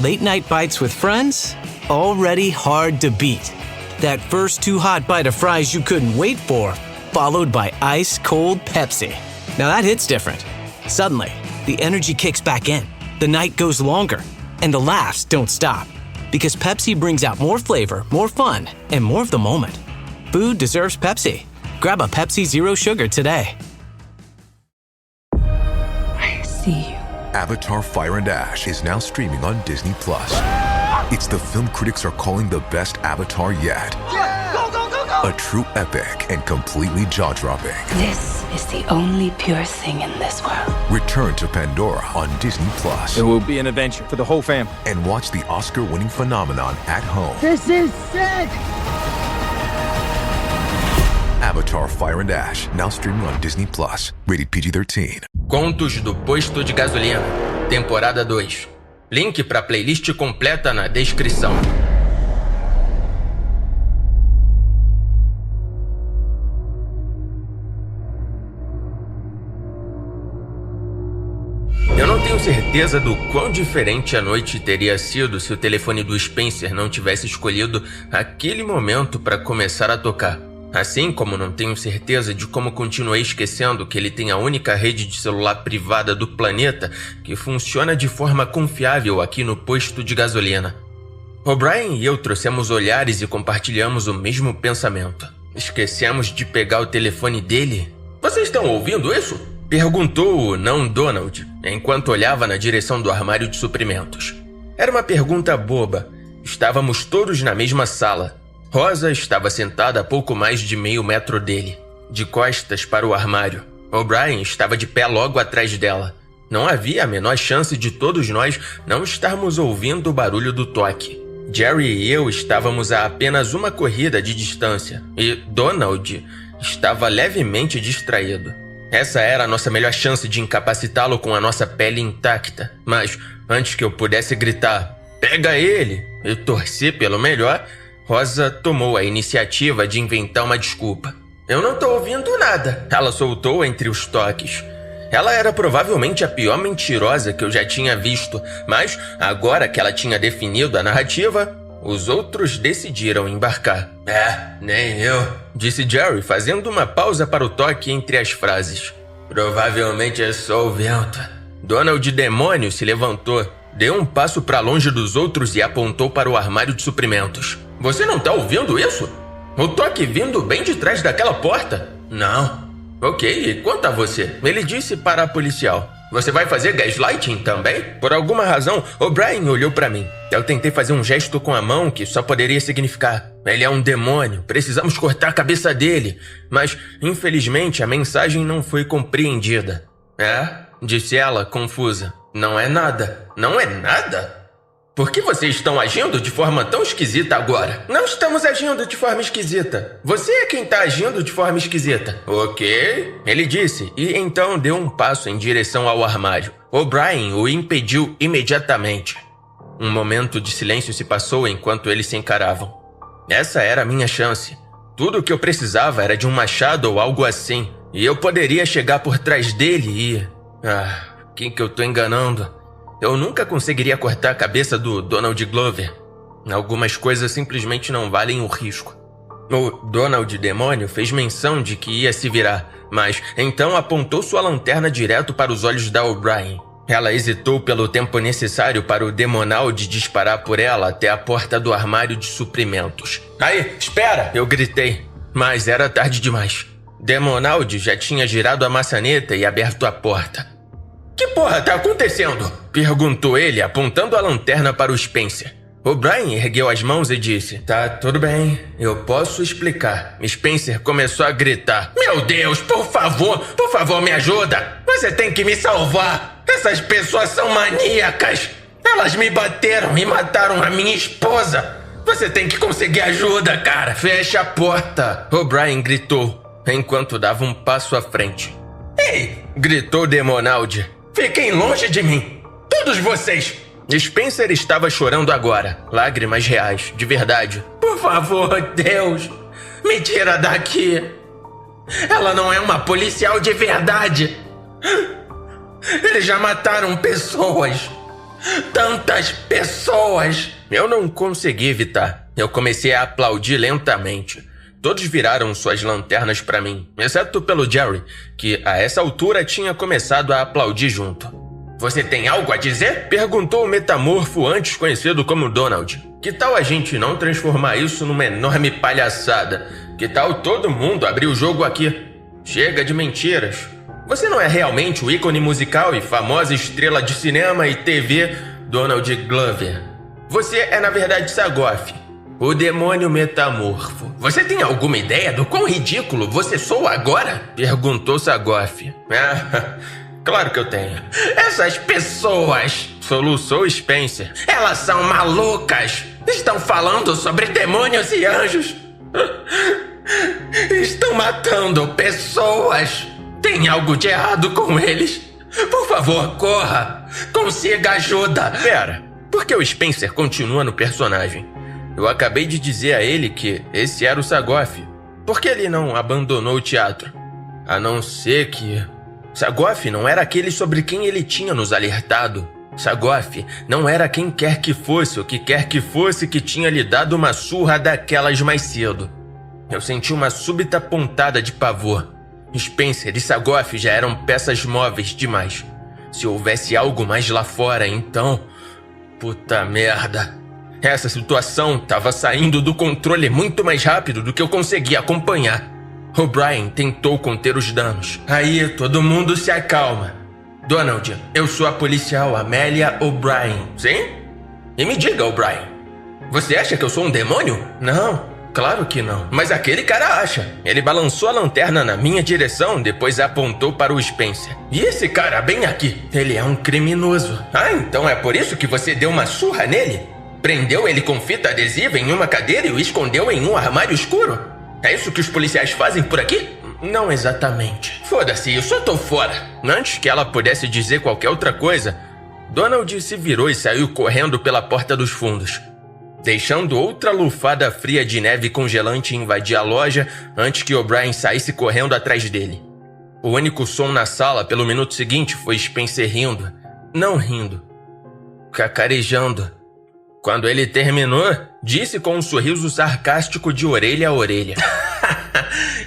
Late night bites with friends, already hard to beat. That first too hot bite of fries you couldn't wait for, followed by ice cold Pepsi. Now that hits different. Suddenly, the energy kicks back in, the night goes longer, and the laughs don't stop. Because Pepsi brings out more flavor, more fun, and more of the moment. Food deserves Pepsi. Grab a Pepsi Zero Sugar today. I see you. Avatar: Fire and Ash is now streaming on Disney+. It's the film critics are calling the best Avatar yet. Go, go, go, go! A true epic and completely jaw-dropping. This is the only pure thing in this world. Return to Pandora on Disney+. It will be an adventure for the whole family. And watch the Oscar-winning phenomenon at home. This is sick! Avatar: Fire and Ash, now streaming on Disney+. Rated PG-13. Contos do Posto de Gasolina, temporada 2. Link pra playlist completa na descrição. Eu não tenho certeza do quão diferente a noite teria sido se o telefone do Spencer não tivesse escolhido aquele momento para começar a tocar. Assim como não tenho certeza de como continuei esquecendo que ele tem a única rede de celular privada do planeta que funciona de forma confiável aqui no posto de gasolina. O'Brien e eu trouxemos olhares e compartilhamos o mesmo pensamento. Esquecemos de pegar o telefone dele? Vocês estão ouvindo isso? Perguntou o não Donald, enquanto olhava na direção do armário de suprimentos. Era uma pergunta boba. Estávamos todos na mesma sala. Rosa estava sentada a pouco mais de meio metro dele, de costas para o armário. O'Brien estava de pé logo atrás dela. Não havia a menor chance de todos nós não estarmos ouvindo o barulho do toque. Jerry e eu estávamos a apenas uma corrida de distância, e Donald estava levemente distraído. Essa era a nossa melhor chance de incapacitá-lo com a nossa pele intacta. Mas, antes que eu pudesse gritar, "Pega ele!" e torcer pelo melhor, Rosa tomou a iniciativa de inventar uma desculpa. "Eu não tô ouvindo nada", ela soltou entre os toques. Ela era provavelmente a pior mentirosa que eu já tinha visto, mas agora que ela tinha definido a narrativa, os outros decidiram embarcar. Nem eu", disse Jerry, fazendo uma pausa para o toque entre as frases. "Provavelmente é só o vento." Donald Demônio se levantou, deu um passo para longe dos outros e apontou para o armário de suprimentos. "Você não tá ouvindo isso? O toque vindo bem de trás daquela porta?" "Não." "Ok, e quanto a você?" Ele disse para a policial. "Você vai fazer gaslighting também?" Por alguma razão, O'Brien olhou para mim. Eu tentei fazer um gesto com a mão que só poderia significar: "Ele é um demônio, precisamos cortar a cabeça dele." Mas, infelizmente, a mensagem não foi compreendida. "É?" disse ela, confusa. "Não é nada." "Não é nada? Por que vocês estão agindo de forma tão esquisita agora?" "Não estamos agindo de forma esquisita. Você é quem está agindo de forma esquisita." "Ok", ele disse, e então deu um passo em direção ao armário. O'Brien o impediu imediatamente. Um momento de silêncio se passou enquanto eles se encaravam. Essa era a minha chance. Tudo o que eu precisava era de um machado ou algo assim, e eu poderia chegar por trás dele e... quem que eu tô enganando? Eu nunca conseguiria cortar a cabeça do Donald Glover. Algumas coisas simplesmente não valem o risco. O Donald Demônio fez menção de que ia se virar, mas então apontou sua lanterna direto para os olhos da O'Brien. Ela hesitou pelo tempo necessário para o Demonald disparar por ela até a porta do armário de suprimentos. "Aí, espera!" eu gritei, mas era tarde demais. Demonald já tinha girado a maçaneta e aberto a porta. "Que porra tá acontecendo?" perguntou ele, apontando a lanterna para o Spencer. O'Brien ergueu as mãos e disse: "Tá tudo bem, eu posso explicar." Spencer começou a gritar: "Meu Deus, por favor me ajuda! Você tem que me salvar! Essas pessoas são maníacas! Elas me bateram e mataram a minha esposa! Você tem que conseguir ajuda, cara! Fecha a porta!" O'Brien gritou, enquanto dava um passo à frente. "Ei!" gritou Demonald. "Fiquem longe de mim! Todos vocês!" Spencer estava chorando agora, lágrimas reais, de verdade. "Por favor, Deus, me tira daqui! Ela não é uma policial de verdade! Eles já mataram pessoas! Tantas pessoas! Eu não consegui evitar. Eu comecei a aplaudir lentamente. Todos viraram suas lanternas para mim, exceto pelo Jerry, que a essa altura tinha começado a aplaudir junto. Você tem algo a dizer? Perguntou o metamorfo antes conhecido como Donald. Que tal a gente não transformar isso numa enorme palhaçada? Que tal todo mundo abrir o jogo aqui? Chega de mentiras. Você não é realmente o ícone musical e famosa estrela de cinema e TV Donald Glover. Você é na verdade Sagoth, o demônio metamorfo. Você tem alguma ideia do quão ridículo você soa agora? Perguntou Sagoth. Claro que eu tenho. Essas pessoas, soluçou Spencer. Elas são malucas. Estão falando sobre demônios e anjos. Estão matando pessoas. Tem algo de errado com eles. Por favor, corra. Consiga ajuda. Pera, por que o Spencer continua no personagem? Eu acabei de dizer a ele que esse era o Sagoth. Por que ele não abandonou o teatro? A não ser que... Sagoth não era aquele sobre quem ele tinha nos alertado. Sagoth não era quem quer que fosse, o que quer que fosse que tinha lhe dado uma surra daquelas mais cedo. Eu senti uma súbita pontada de pavor. Spencer e Sagoth já eram peças móveis demais. Se houvesse algo mais lá fora, então... Puta merda. Essa situação estava saindo do controle muito mais rápido do que eu conseguia acompanhar. O'Brien tentou conter os danos. Aí, todo mundo se acalma. Donald, eu sou a policial Amélia O'Brien. Sim? E me diga, O'Brien, você acha que eu sou um demônio? Não. Claro que não. Mas aquele cara acha. Ele balançou a lanterna na minha direção, depois apontou para o Spencer. E esse cara bem aqui? Ele é um criminoso. Ah, então é por isso que você deu uma surra nele? Prendeu ele com fita adesiva em uma cadeira e o escondeu em um armário escuro? É isso que os policiais fazem por aqui? Não exatamente. Foda-se, eu só tô fora. Antes que ela pudesse dizer qualquer outra coisa, Donald se virou e saiu correndo pela porta dos fundos, deixando outra lufada fria de neve congelante invadir a loja antes que O'Brien saísse correndo atrás dele. O único som na sala pelo minuto seguinte foi Spencer rindo. Não rindo. Cacarejando. Quando ele terminou, disse com um sorriso sarcástico de orelha a orelha.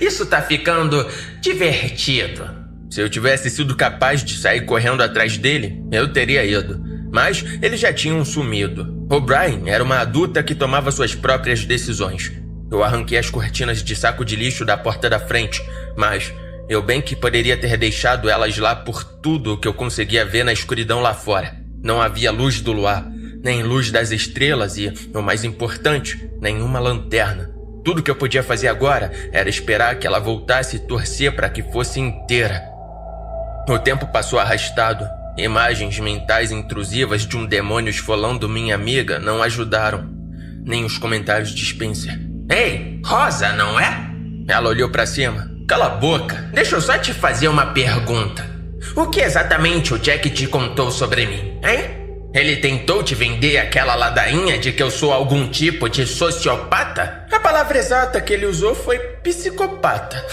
Isso tá ficando divertido. Se eu tivesse sido capaz de sair correndo atrás dele, eu teria ido. Mas eles já tinham sumido. O'Brien era uma adulta que tomava suas próprias decisões. Eu arranquei as cortinas de saco de lixo da porta da frente, mas eu bem que poderia ter deixado elas lá por tudo o que eu conseguia ver na escuridão lá fora. Não havia luz do luar, nem luz das estrelas e, o mais importante, nenhuma lanterna. Tudo que eu podia fazer agora era esperar que ela voltasse e torcer para que fosse inteira. O tempo passou arrastado. Imagens mentais intrusivas de um demônio esfolando minha amiga não ajudaram. Nem os comentários de Spencer. Ei, Rosa, não é? Ela olhou pra cima. Cala a boca, deixa eu só te fazer uma pergunta. O que exatamente o Jack te contou sobre mim, hein? Ele tentou te vender aquela ladainha de que eu sou algum tipo de sociopata? A palavra exata que ele usou foi psicopata.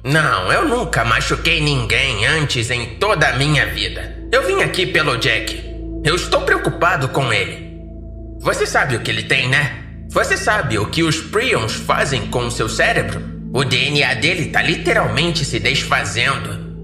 Não, eu nunca machuquei ninguém antes em toda a minha vida. Eu vim aqui pelo Jack. Eu estou preocupado com ele. Você sabe o que ele tem, né? Você sabe o que os Prions fazem com o seu cérebro? O DNA dele tá literalmente se desfazendo.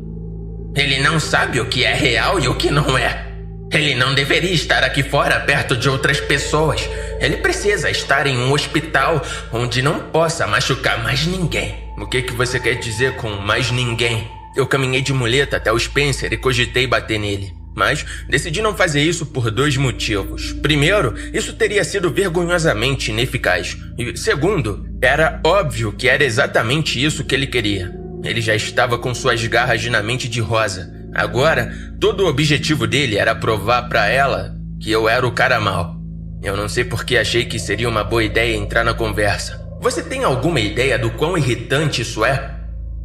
Ele não sabe o que é real e o que não é. Ele não deveria estar aqui fora perto de outras pessoas. Ele precisa estar em um hospital onde não possa machucar mais ninguém. O que você quer dizer com mais ninguém? Eu caminhei de muleta até o Spencer e cogitei bater nele. Mas decidi não fazer isso por 2 motivos. Primeiro, isso teria sido vergonhosamente ineficaz. E segundo, era óbvio que era exatamente isso que ele queria. Ele já estava com suas garras na mente de Rosa. Agora, todo o objetivo dele era provar pra ela que eu era o cara mau. Eu não sei por que achei que seria uma boa ideia entrar na conversa. Você tem alguma ideia do quão irritante isso é?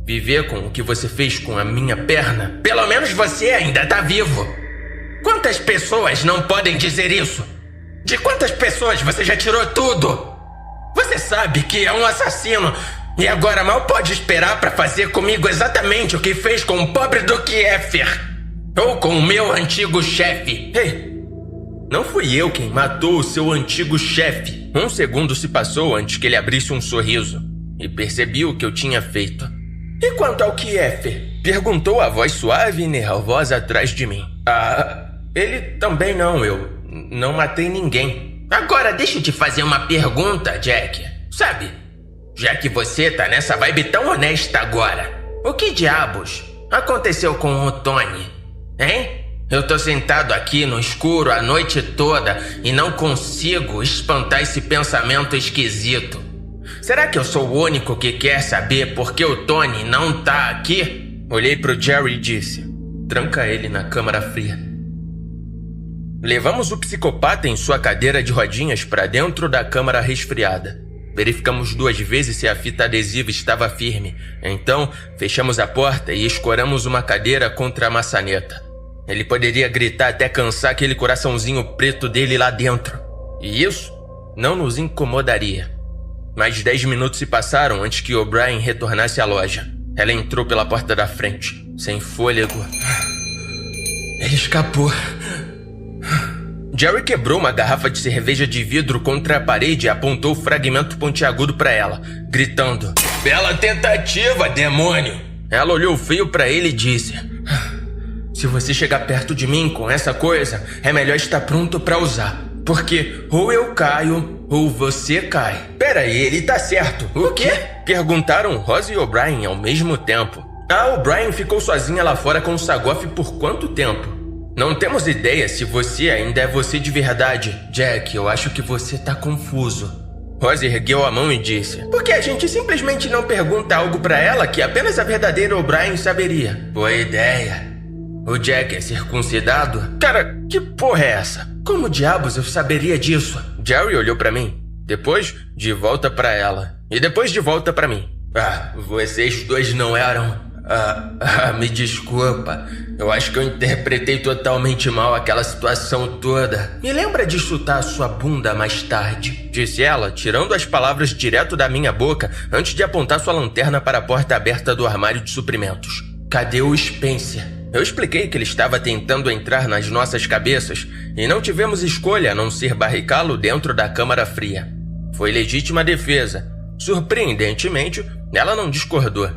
Viver com o que você fez com a minha perna? Pelo menos você ainda tá vivo. Quantas pessoas não podem dizer isso? De quantas pessoas você já tirou tudo? Você sabe que é um assassino. E agora mal pode esperar pra fazer comigo exatamente o que fez com o pobre Doc Effer. Ou com o meu antigo chefe. Ei, não fui eu quem matou o seu antigo chefe. 1 segundo se passou antes que ele abrisse um sorriso. E percebi o que eu tinha feito. E quanto ao Kiefer? Perguntou a voz suave e nervosa atrás de mim. Ele também não, eu não matei ninguém. Agora deixa eu te fazer uma pergunta, Jack. Sabe, já que você tá nessa vibe tão honesta agora, o que diabos aconteceu com o Tony, hein? Eu tô sentado aqui no escuro a noite toda e não consigo espantar esse pensamento esquisito. Será que eu sou o único que quer saber por que o Tony não tá aqui? Olhei pro Jerry e disse: tranca ele na câmara fria. Levamos o psicopata em sua cadeira de rodinhas para dentro da câmara resfriada. Verificamos 2 vezes se a fita adesiva estava firme. Então, fechamos a porta e escoramos uma cadeira contra a maçaneta. Ele poderia gritar até cansar aquele coraçãozinho preto dele lá dentro. E isso não nos incomodaria. Mais 10 minutos se passaram antes que O'Brien retornasse à loja. Ela entrou pela porta da frente, sem fôlego. Ele escapou. Jerry quebrou uma garrafa de cerveja de vidro contra a parede e apontou o fragmento pontiagudo para ela, gritando: bela tentativa, demônio! Ela olhou feio para ele e disse: se você chegar perto de mim com essa coisa, é melhor estar pronto para usar. Porque ou eu caio, ou você cai. Peraí, ele tá certo. O quê? Perguntaram Rose e O'Brien ao mesmo tempo. A O'Brien ficou sozinha lá fora com o Sagoff por quanto tempo? Não temos ideia se você ainda é você de verdade. Jack, eu acho que você tá confuso. Rose ergueu a mão e disse: por que a gente simplesmente não pergunta algo pra ela que apenas a verdadeira O'Brien saberia? Boa ideia. O Jack é circuncidado? Cara, que porra é essa? Como diabos eu saberia disso? Jerry olhou pra mim, depois de volta pra ela, e depois de volta pra mim. Vocês dois não eram... me desculpa. Eu acho que eu interpretei totalmente mal aquela situação toda. Me lembra de chutar a sua bunda mais tarde, disse ela, tirando as palavras direto da minha boca antes de apontar sua lanterna para a porta aberta do armário de suprimentos. Cadê o Spencer? Eu expliquei que ele estava tentando entrar nas nossas cabeças e não tivemos escolha a não ser barricá-lo dentro da câmara fria. Foi legítima defesa. Surpreendentemente, ela não discordou.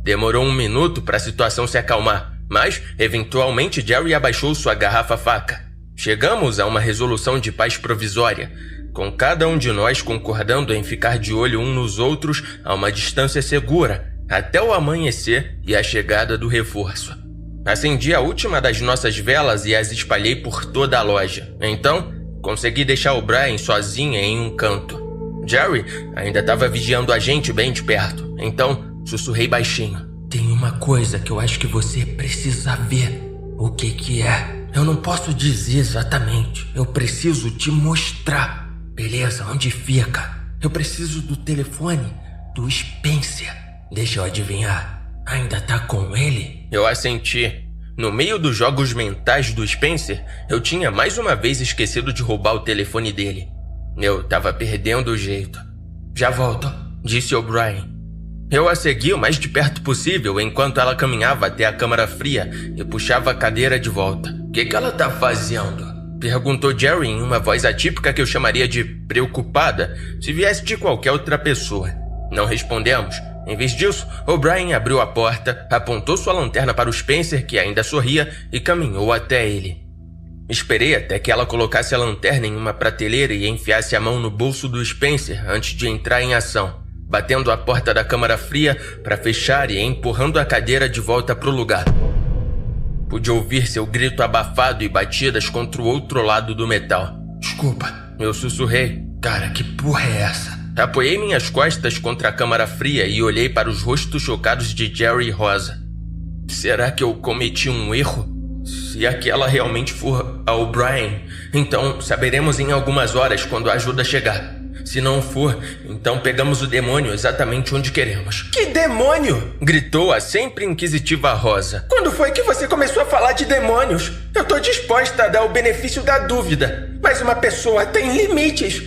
Demorou 1 minuto para a situação se acalmar, mas, eventualmente, Jerry abaixou sua garrafa-faca. Chegamos a uma resolução de paz provisória, com cada um de nós concordando em ficar de olho um nos outros a uma distância segura, até o amanhecer e a chegada do reforço. Acendi a última das nossas velas e as espalhei por toda a loja. Então, consegui deixar o Brian sozinha em um canto. Jerry ainda estava vigiando a gente bem de perto, então sussurrei baixinho. Tem uma coisa que eu acho que você precisa ver. O que é? Eu não posso dizer exatamente. Eu preciso te mostrar. Beleza, onde fica? Eu preciso do telefone do Spencer. Deixa eu adivinhar. Ainda tá com ele? Eu assenti. No meio dos jogos mentais do Spencer, eu tinha mais uma vez esquecido de roubar o telefone dele. Eu tava perdendo o jeito. Já volto, disse O'Brien. Eu a segui o mais de perto possível enquanto ela caminhava até a câmara fria e puxava a cadeira de volta. O que ela tá fazendo? Perguntou Jerry em uma voz atípica que eu chamaria de preocupada se viesse de qualquer outra pessoa. Não respondemos. Em vez disso, O'Brien abriu a porta, apontou sua lanterna para o Spencer, que ainda sorria, e caminhou até ele. Esperei até que ela colocasse a lanterna em uma prateleira e enfiasse a mão no bolso do Spencer antes de entrar em ação, batendo a porta da câmara fria para fechar e empurrando a cadeira de volta para o lugar. Pude ouvir seu grito abafado e batidas contra o outro lado do metal. Desculpa, eu sussurrei. Cara, que porra é essa? Apoiei minhas costas contra a câmara fria e olhei para os rostos chocados de Jerry e Rosa. Será que eu cometi um erro? Se aquela realmente for a O'Brien, então saberemos em algumas horas quando a ajuda chegar. Se não for, então pegamos o demônio exatamente onde queremos. Que demônio? Gritou a sempre inquisitiva Rosa. Quando foi que você começou a falar de demônios? Eu tô disposta a dar o benefício da dúvida, mas uma pessoa tem limites.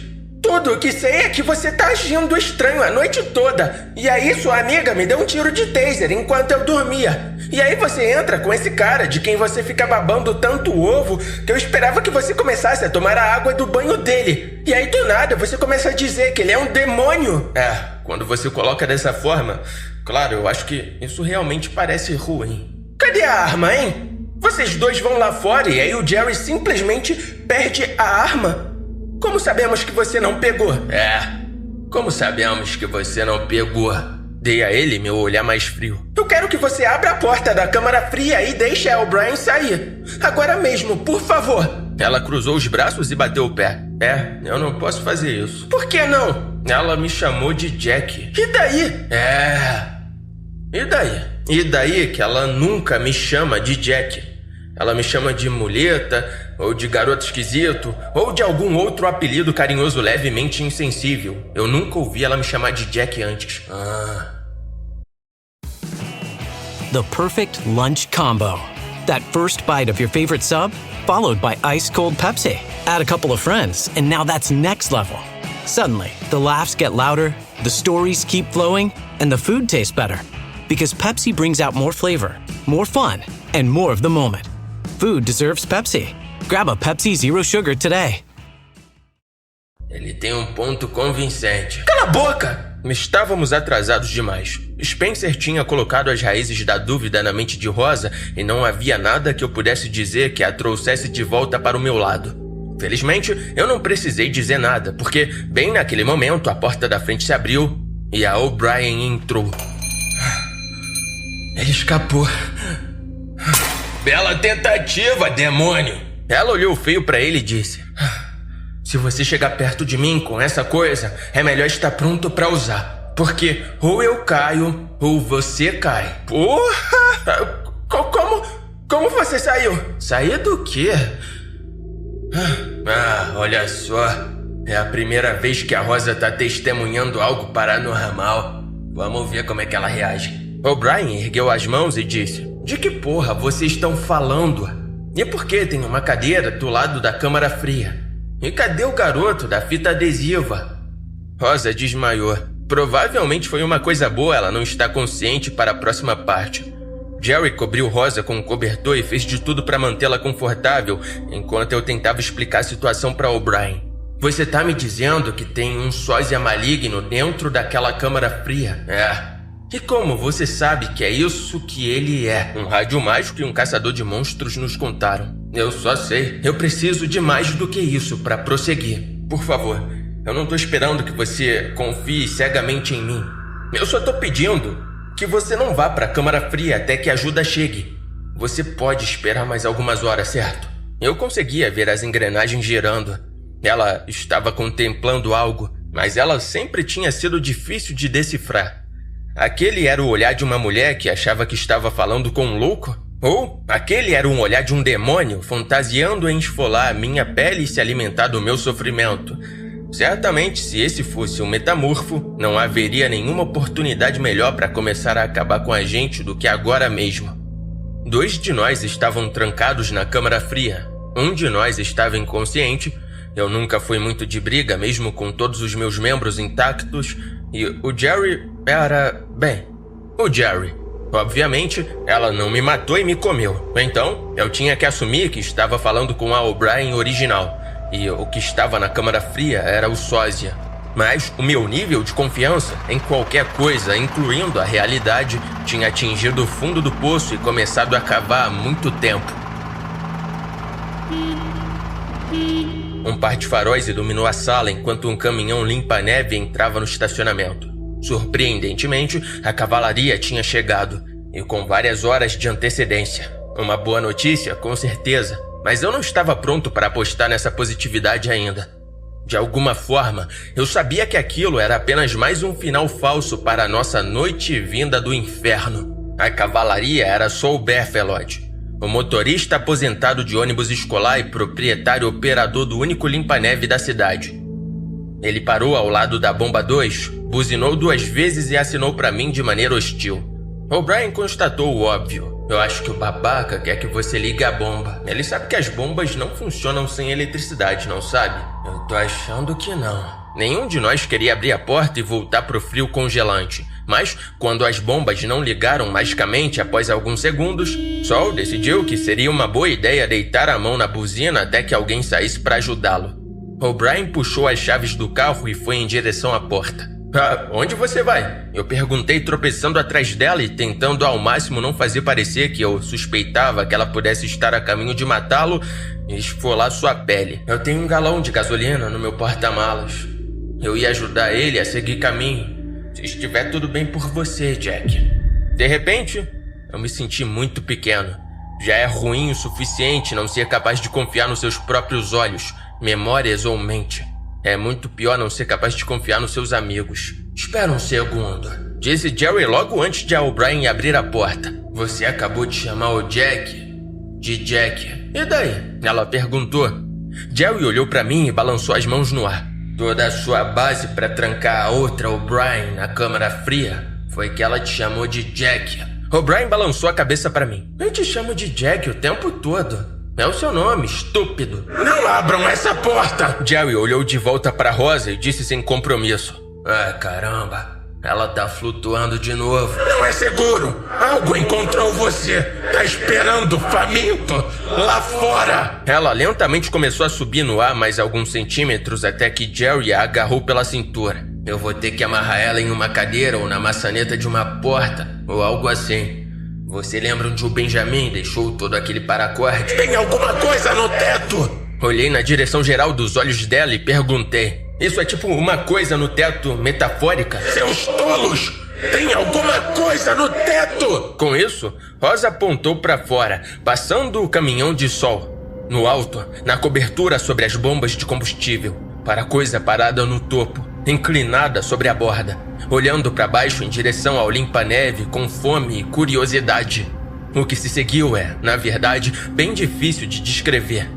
Tudo que sei é que você tá agindo estranho a noite toda. E aí sua amiga me deu um tiro de taser enquanto eu dormia. E aí você entra com esse cara de quem você fica babando tanto ovo que eu esperava que você começasse a tomar a água do banho dele. E aí do nada você começa a dizer que ele é um demônio. Quando você coloca dessa forma, claro, eu acho que isso realmente parece ruim. Cadê a arma, hein? Vocês dois vão lá fora e aí o Jerry simplesmente perde a arma. Como sabemos que você não pegou? Como sabemos que você não pegou? Dei a ele meu olhar mais frio. Eu quero que você abra a porta da câmara fria e deixe a O'Brien sair. Agora mesmo, por favor. Ela cruzou os braços e bateu o pé. Eu não posso fazer isso. Por que não? Ela me chamou de Jack. E daí? E daí? E daí que ela nunca me chama de Jack. Ela me chama de muleta, ou de garoto esquisito, ou de algum outro apelido carinhoso levemente insensível. Eu nunca ouvi ela me chamar de Jack antes. The perfect lunch combo. That first bite of your favorite sub, followed by ice-cold Pepsi. Add a couple of friends, and now that's next level. Suddenly, the laughs get louder, the stories keep flowing, and the food tastes better. Because Pepsi brings out more flavor, more fun, and more of the moment. Food deserves Pepsi. Grab a Pepsi Zero Sugar today. Ele tem um ponto convincente. Cala a boca! Estávamos atrasados demais. Spencer tinha colocado as raízes da dúvida na mente de Rosa e não havia nada que eu pudesse dizer que a trouxesse de volta para o meu lado. Felizmente, eu não precisei dizer nada, porque bem naquele momento a porta da frente se abriu e a O'Brien entrou. Ele escapou. Bela tentativa, demônio! Ela olhou feio pra ele e disse: se você chegar perto de mim com essa coisa, é melhor estar pronto pra usar. Porque ou eu caio, ou você cai. Porra! Como você saiu? Sair do quê? Olha só. É a primeira vez que a Rosa tá testemunhando algo paranormal. Vamos ver como é que ela reage. O'Brien ergueu as mãos e disse: de que porra vocês estão falando? E por que tem uma cadeira do lado da câmara fria? E cadê o garoto da fita adesiva? Rosa desmaiou. Provavelmente foi uma coisa boa ela não estar consciente para a próxima parte. Jerry cobriu Rosa com um cobertor e fez de tudo para mantê-la confortável, enquanto eu tentava explicar a situação para O'Brien. Você tá me dizendo que tem um sósia maligno dentro daquela câmara fria? E como você sabe que é isso que ele é? Um rádio mágico e um caçador de monstros nos contaram. Eu só sei. Eu preciso de mais do que isso para prosseguir. Por favor, eu não tô esperando que você confie cegamente em mim. Eu só tô pedindo que você não vá para a câmara fria até que a ajuda chegue. Você pode esperar mais algumas horas, certo? Eu conseguia ver as engrenagens girando. Ela estava contemplando algo, mas ela sempre tinha sido difícil de decifrar. Aquele era o olhar de uma mulher que achava que estava falando com um louco? Ou aquele era um olhar de um demônio fantasiando em esfolar a minha pele e se alimentar do meu sofrimento? Certamente, se esse fosse um metamorfo, não haveria nenhuma oportunidade melhor para começar a acabar com a gente do que agora mesmo. 2 de nós estavam trancados na câmara fria. Um de nós estava inconsciente. Eu nunca fui muito de briga, mesmo com todos os meus membros intactos. E o Jerry era... bem, o Jerry. Obviamente, ela não me matou e me comeu. Então, eu tinha que assumir que estava falando com a O'Brien original. E o que estava na câmara fria era o sósia. Mas o meu nível de confiança em qualquer coisa, incluindo a realidade, tinha atingido o fundo do poço e começado a cavar há muito tempo. Um par de faróis iluminou a sala enquanto um caminhão limpa-neve entrava no estacionamento. Surpreendentemente, a cavalaria tinha chegado, e com várias horas de antecedência. Uma boa notícia, com certeza, mas eu não estava pronto para apostar nessa positividade ainda. De alguma forma, eu sabia que aquilo era apenas mais um final falso para a nossa noite vinda do inferno. A cavalaria era só o Berthelot, o motorista aposentado de ônibus escolar e proprietário operador do único limpa-neve da cidade. Ele parou ao lado da bomba 2, buzinou 2 vezes e assinou para mim de maneira hostil. O'Brien constatou o óbvio. Eu acho que o babaca quer que você ligue a bomba. Ele sabe que as bombas não funcionam sem eletricidade, não sabe? Eu tô achando que não. Nenhum de nós queria abrir a porta e voltar pro frio congelante. Mas, quando as bombas não ligaram magicamente após alguns segundos, Sol decidiu que seria uma boa ideia deitar a mão na buzina até que alguém saísse para ajudá-lo. O'Brien puxou as chaves do carro e foi em direção à porta. Onde você vai? Eu perguntei, tropeçando atrás dela e tentando ao máximo não fazer parecer que eu suspeitava que ela pudesse estar a caminho de matá-lo e esfolar sua pele. Eu tenho 1 galão de gasolina no meu porta-malas. Eu ia ajudar ele a seguir caminho, se estiver tudo bem por você, Jack. De repente, eu me senti muito pequeno. Já é ruim o suficiente não ser capaz de confiar nos seus próprios olhos, memórias ou mente. É muito pior não ser capaz de confiar nos seus amigos. Espera um segundo, disse Jerry logo antes de O'Brien abrir a porta. Você acabou de chamar o Jack de Jack. E daí? Ela perguntou. Jerry olhou para mim e balançou as mãos no ar. Toda a sua base para trancar a outra O'Brien na câmara fria foi que ela te chamou de Jack. O'Brien balançou a cabeça para mim. Eu te chamo de Jack o tempo todo. É o seu nome, estúpido. Não abram essa porta! Jerry olhou de volta para Rosa e disse sem compromisso. Caramba, ela tá flutuando de novo. Não é seguro! Algo encontrou você! Tá esperando, faminto! Lá fora! Ela lentamente começou a subir no ar mais alguns centímetros até que Jerry a agarrou pela cintura. Eu vou ter que amarrar ela em uma cadeira ou na maçaneta de uma porta, ou algo assim. Você lembra onde o Benjamin deixou todo aquele paracorde? Tem alguma coisa no teto! Olhei na direção geral dos olhos dela e perguntei. Isso é tipo uma coisa no teto metafórica? Seus tolos! Tem alguma coisa no teto! Com isso, Rosa apontou para fora, passando o caminhão de sol. No alto, na cobertura sobre as bombas de combustível, para a coisa parada no topo, inclinada sobre a borda, olhando para baixo em direção ao limpa-neve com fome e curiosidade. O que se seguiu é, na verdade, bem difícil de descrever.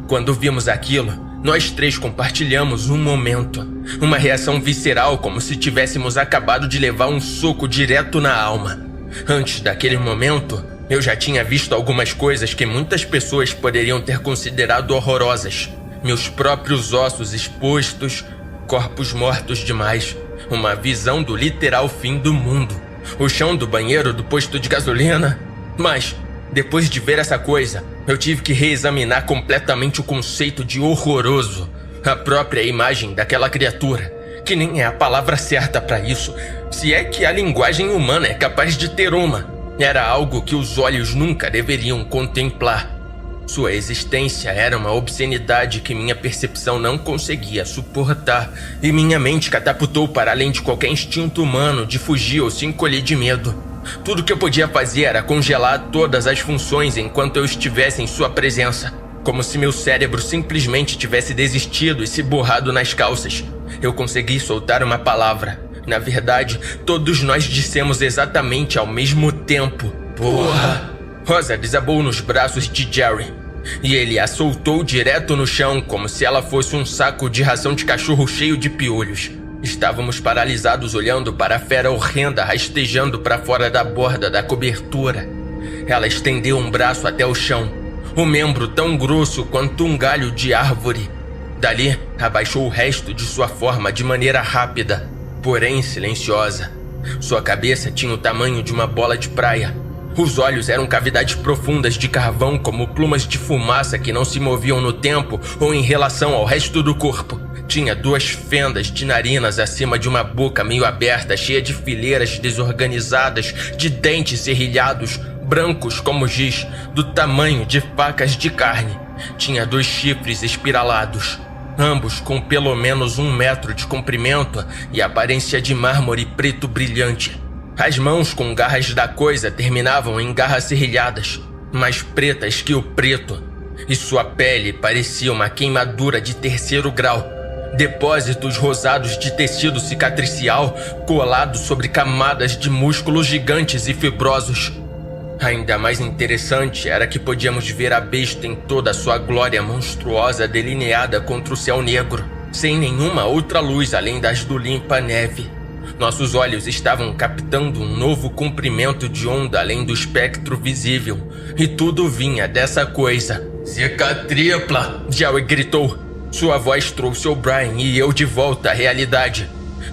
Quando vimos aquilo, nós três compartilhamos um momento, uma reação visceral como se tivéssemos acabado de levar um soco direto na alma. Antes daquele momento, eu já tinha visto algumas coisas que muitas pessoas poderiam ter considerado horrorosas. Meus próprios ossos expostos, corpos mortos demais, uma visão do literal fim do mundo, o chão do banheiro do posto de gasolina. Mas, depois de ver essa coisa, eu tive que reexaminar completamente o conceito de horroroso, a própria imagem daquela criatura, que nem é a palavra certa para isso, se é que a linguagem humana é capaz de ter uma. Era algo que os olhos nunca deveriam contemplar. Sua existência era uma obscenidade que minha percepção não conseguia suportar, e minha mente catapultou para além de qualquer instinto humano de fugir ou se encolher de medo. Tudo que eu podia fazer era congelar todas as funções enquanto eu estivesse em sua presença, como se meu cérebro simplesmente tivesse desistido e se borrado nas calças. Eu consegui soltar uma palavra. Na verdade, todos nós dissemos exatamente ao mesmo tempo. Porra! Rosa desabou nos braços de Jerry, e ele a soltou direto no chão como se ela fosse um saco de ração de cachorro cheio de piolhos. Estávamos paralisados olhando para a fera horrenda rastejando para fora da borda da cobertura. Ela estendeu um braço até o chão, o membro tão grosso quanto um galho de árvore. Dali, abaixou o resto de sua forma de maneira rápida, porém silenciosa. Sua cabeça tinha o tamanho de uma bola de praia. Os olhos eram cavidades profundas de carvão como plumas de fumaça que não se moviam no tempo ou em relação ao resto do corpo. Tinha 2 fendas de narinas acima de uma boca meio aberta, cheia de fileiras desorganizadas, de dentes serrilhados, brancos como giz, do tamanho de facas de carne. Tinha 2 chifres espiralados, ambos com pelo menos 1 metro de comprimento e aparência de mármore preto brilhante. As mãos com garras da coisa terminavam em garras serrilhadas, mais pretas que o preto, e sua pele parecia uma queimadura de 3º grau. Depósitos rosados de tecido cicatricial colados sobre camadas de músculos gigantes e fibrosos. Ainda mais interessante era que podíamos ver a besta em toda a sua glória monstruosa delineada contra o céu negro, sem nenhuma outra luz além das do limpa-neve. Nossos olhos estavam captando um novo comprimento de onda além do espectro visível, e tudo vinha dessa coisa. Zica tripla! Jerry gritou. Sua voz trouxe O'Brien e eu de volta à realidade,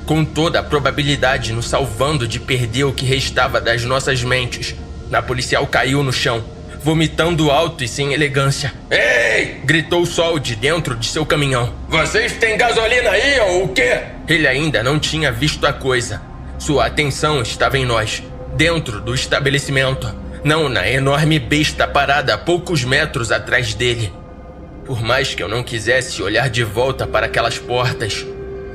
com toda a probabilidade nos salvando de perder o que restava das nossas mentes. A policial caiu no chão, vomitando alto e sem elegância. "Ei!" gritou Sol de dentro de seu caminhão. "Vocês têm gasolina aí ou o quê?" Ele ainda não tinha visto a coisa. Sua atenção estava em nós, dentro do estabelecimento, não na enorme besta parada a poucos metros atrás dele. Por mais que eu não quisesse olhar de volta para aquelas portas,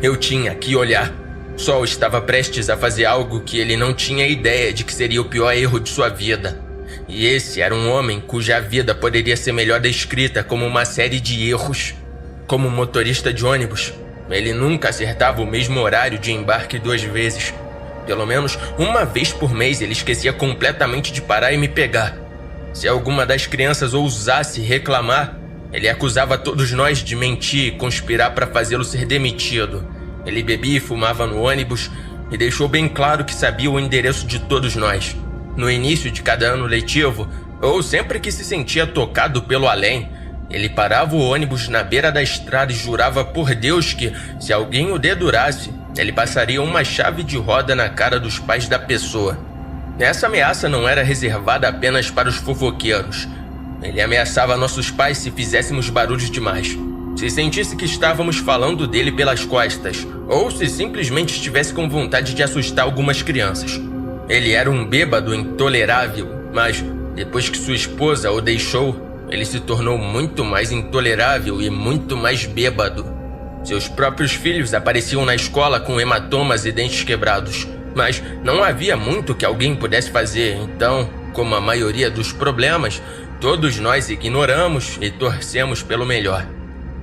eu tinha que olhar. Sol estava prestes a fazer algo que ele não tinha ideia de que seria o pior erro de sua vida. E esse era um homem cuja vida poderia ser melhor descrita como uma série de erros. Como motorista de ônibus, ele nunca acertava o mesmo horário de embarque 2 vezes. Pelo menos uma vez por mês ele esquecia completamente de parar e me pegar. Se alguma das crianças ousasse reclamar, ele acusava todos nós de mentir e conspirar para fazê-lo ser demitido. Ele bebia e fumava no ônibus e deixou bem claro que sabia o endereço de todos nós. No início de cada ano letivo, ou sempre que se sentia tocado pelo além, ele parava o ônibus na beira da estrada e jurava por Deus que, se alguém o dedurasse, ele passaria uma chave de roda na cara dos pais da pessoa. Essa ameaça não era reservada apenas para os fofoqueiros. Ele ameaçava nossos pais se fizéssemos barulhos demais, se sentisse que estávamos falando dele pelas costas, ou se simplesmente estivesse com vontade de assustar algumas crianças. Ele era um bêbado intolerável, mas depois que sua esposa o deixou, ele se tornou muito mais intolerável e muito mais bêbado. Seus próprios filhos apareciam na escola com hematomas e dentes quebrados, mas não havia muito que alguém pudesse fazer, então, como a maioria dos problemas, todos nós ignoramos e torcemos pelo melhor.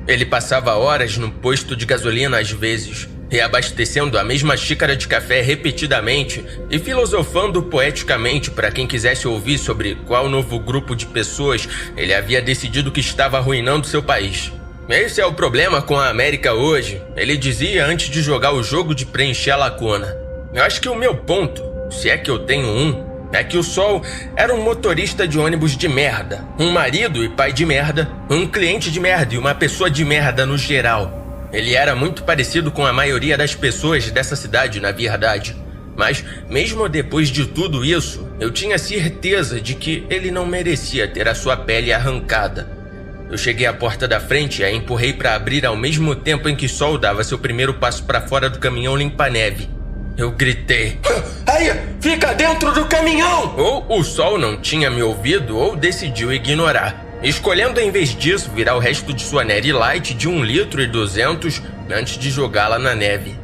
Ele passava horas no posto de gasolina às vezes, reabastecendo a mesma xícara de café repetidamente e filosofando poeticamente para quem quisesse ouvir sobre qual novo grupo de pessoas ele havia decidido que estava arruinando seu país. "Esse é o problema com a América hoje", ele dizia antes de jogar o jogo de preencher a lacuna. Eu acho que o meu ponto, se é que eu tenho um, é que o Sol era um motorista de ônibus de merda, um marido e pai de merda, um cliente de merda e uma pessoa de merda no geral. Ele era muito parecido com a maioria das pessoas dessa cidade, na verdade. Mas, mesmo depois de tudo isso, eu tinha certeza de que ele não merecia ter a sua pele arrancada. Eu cheguei à porta da frente e a empurrei para abrir ao mesmo tempo em que Sol dava seu primeiro passo para fora do caminhão limpa-neve. Eu gritei: "Aí, fica dentro do caminhão!" Ou o Sol não tinha me ouvido ou decidiu ignorar, escolhendo em vez disso virar o resto de sua Neri Light de 1,2 litros antes de jogá-la na neve.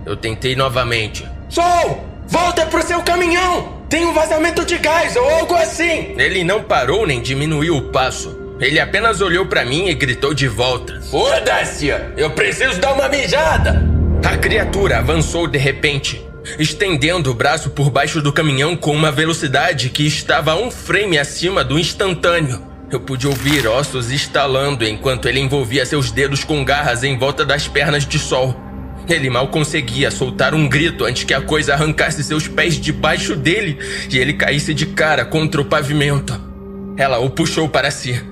Eu tentei novamente: "Sol, volta pro seu caminhão! Tem um vazamento de gás ou algo assim!" Ele não parou nem diminuiu o passo. Ele apenas olhou pra mim e gritou de volta: "Foda-se! Eu preciso dar uma mijada!" A criatura avançou de repente, estendendo o braço por baixo do caminhão com uma velocidade que estava 1 frame acima do instantâneo. Eu pude ouvir ossos estalando enquanto ele envolvia seus dedos com garras em volta das pernas de Sol. Ele mal conseguia soltar um grito antes que a coisa arrancasse seus pés debaixo dele e ele caísse de cara contra o pavimento. Ela o puxou para si,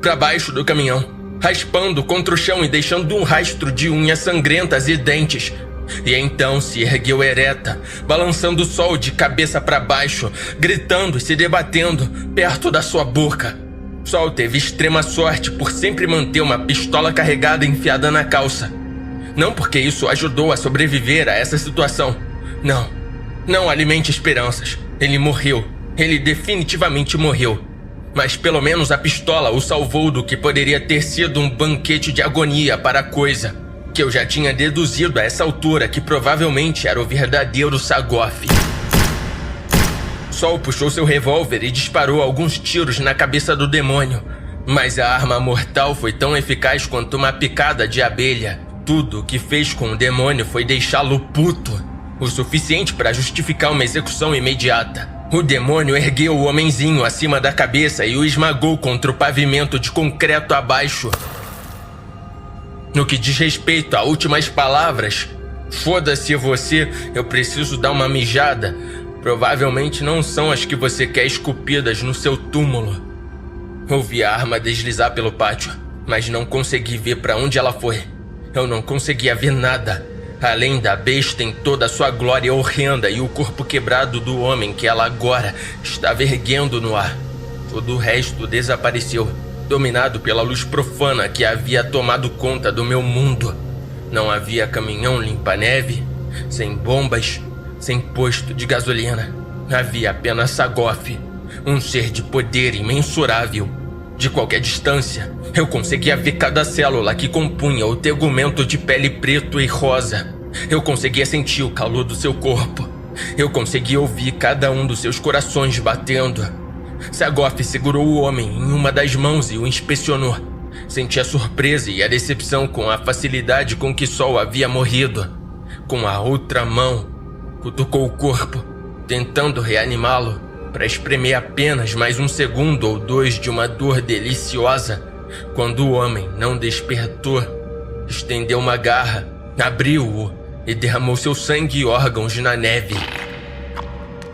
para baixo do caminhão, raspando contra o chão e deixando um rastro de unhas sangrentas e dentes. E então se ergueu ereta, balançando o Sol de cabeça para baixo, gritando e se debatendo perto da sua boca. Sol teve extrema sorte por sempre manter uma pistola carregada enfiada na calça. Não porque isso ajudou a sobreviver a essa situação. Não, não alimente esperanças. Ele morreu. Ele definitivamente morreu. Mas pelo menos a pistola o salvou do que poderia ter sido um banquete de agonia para a coisa, que eu já tinha deduzido a essa altura que provavelmente era o verdadeiro Sagoff. Sol puxou seu revólver e disparou alguns tiros na cabeça do demônio, mas a arma mortal foi tão eficaz quanto uma picada de abelha. Tudo o que fez com o demônio foi deixá-lo puto, o suficiente para justificar uma execução imediata. O demônio ergueu o homenzinho acima da cabeça e o esmagou contra o pavimento de concreto abaixo. No que diz respeito a últimas palavras, "Foda-se você, eu preciso dar uma mijada", provavelmente não são as que você quer esculpidas no seu túmulo. Ouvi a arma deslizar pelo pátio. mas não consegui ver para onde ela foi. Eu não conseguia ver nada, além da besta em toda a sua glória horrenda e o corpo quebrado do homem que ela agora estava erguendo no ar. Todo o resto desapareceu, dominado pela luz profana que havia tomado conta do meu mundo. Não havia caminhão limpa-neve, sem bombas, sem posto de gasolina. Havia apenas Sagoth, um ser de poder imensurável. De qualquer distância, eu conseguia ver cada célula que compunha o tegumento de pele preto e rosa. Eu conseguia sentir o calor do seu corpo. Eu conseguia ouvir cada um dos seus corações batendo. Sagoth segurou o homem em uma das mãos e o inspecionou. Senti a surpresa e a decepção com a facilidade com que Sol havia morrido. Com a outra mão, cutucou o corpo, tentando reanimá-lo, para espremer apenas mais um segundo ou dois de uma dor deliciosa. Quando o homem não despertou, estendeu uma garra, abriu-o e derramou seu sangue e órgãos na neve.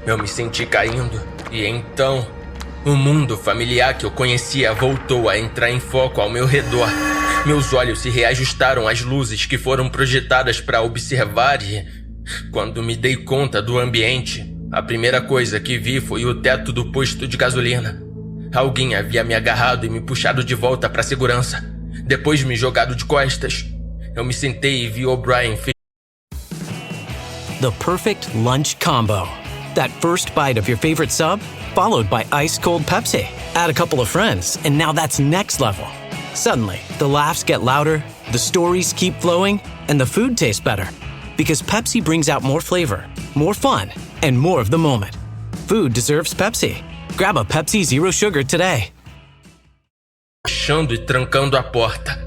Eu me senti caindo e então o mundo familiar que eu conhecia voltou a entrar em foco ao meu redor. Meus olhos se reajustaram às luzes que foram projetadas para observar e, quando me dei conta do ambiente, a primeira coisa que vi foi o teto do posto de gasolina. Alguém havia me agarrado e me puxado de volta para a segurança. Depois me jogado de costas. Eu me sentei e vi O'Brien. The perfect lunch combo. That first bite of your favorite sub, followed by ice-cold Pepsi. Add a couple of friends, and now that's next level. Suddenly, the laughs get louder, the stories keep flowing, and the food tastes better. Because Pepsi brings out more flavor, more fun, and more of the moment. Food deserves Pepsi. Grab a Pepsi Zero Sugar today. Fechando e trancando a porta.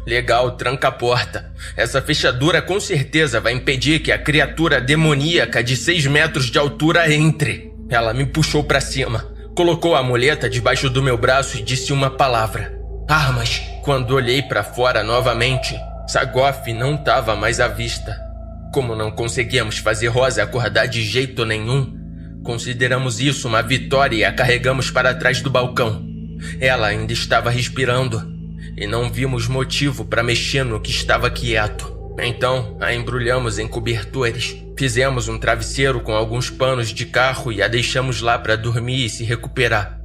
Legal, tranca a porta. Essa fechadura com certeza vai impedir que a criatura demoníaca de 6 metros de altura entre. Ela me puxou pra cima, colocou a muleta debaixo do meu braço e disse uma palavra. Armas. Quando olhei pra fora novamente, Sagoth não estava mais à vista. Como não conseguíamos fazer Rosa acordar de jeito nenhum, consideramos isso uma vitória e a carregamos para trás do balcão. Ela ainda estava respirando e não vimos motivo para mexer no que estava quieto. Então, a embrulhamos em cobertores, fizemos um travesseiro com alguns panos de carro e a deixamos lá para dormir e se recuperar.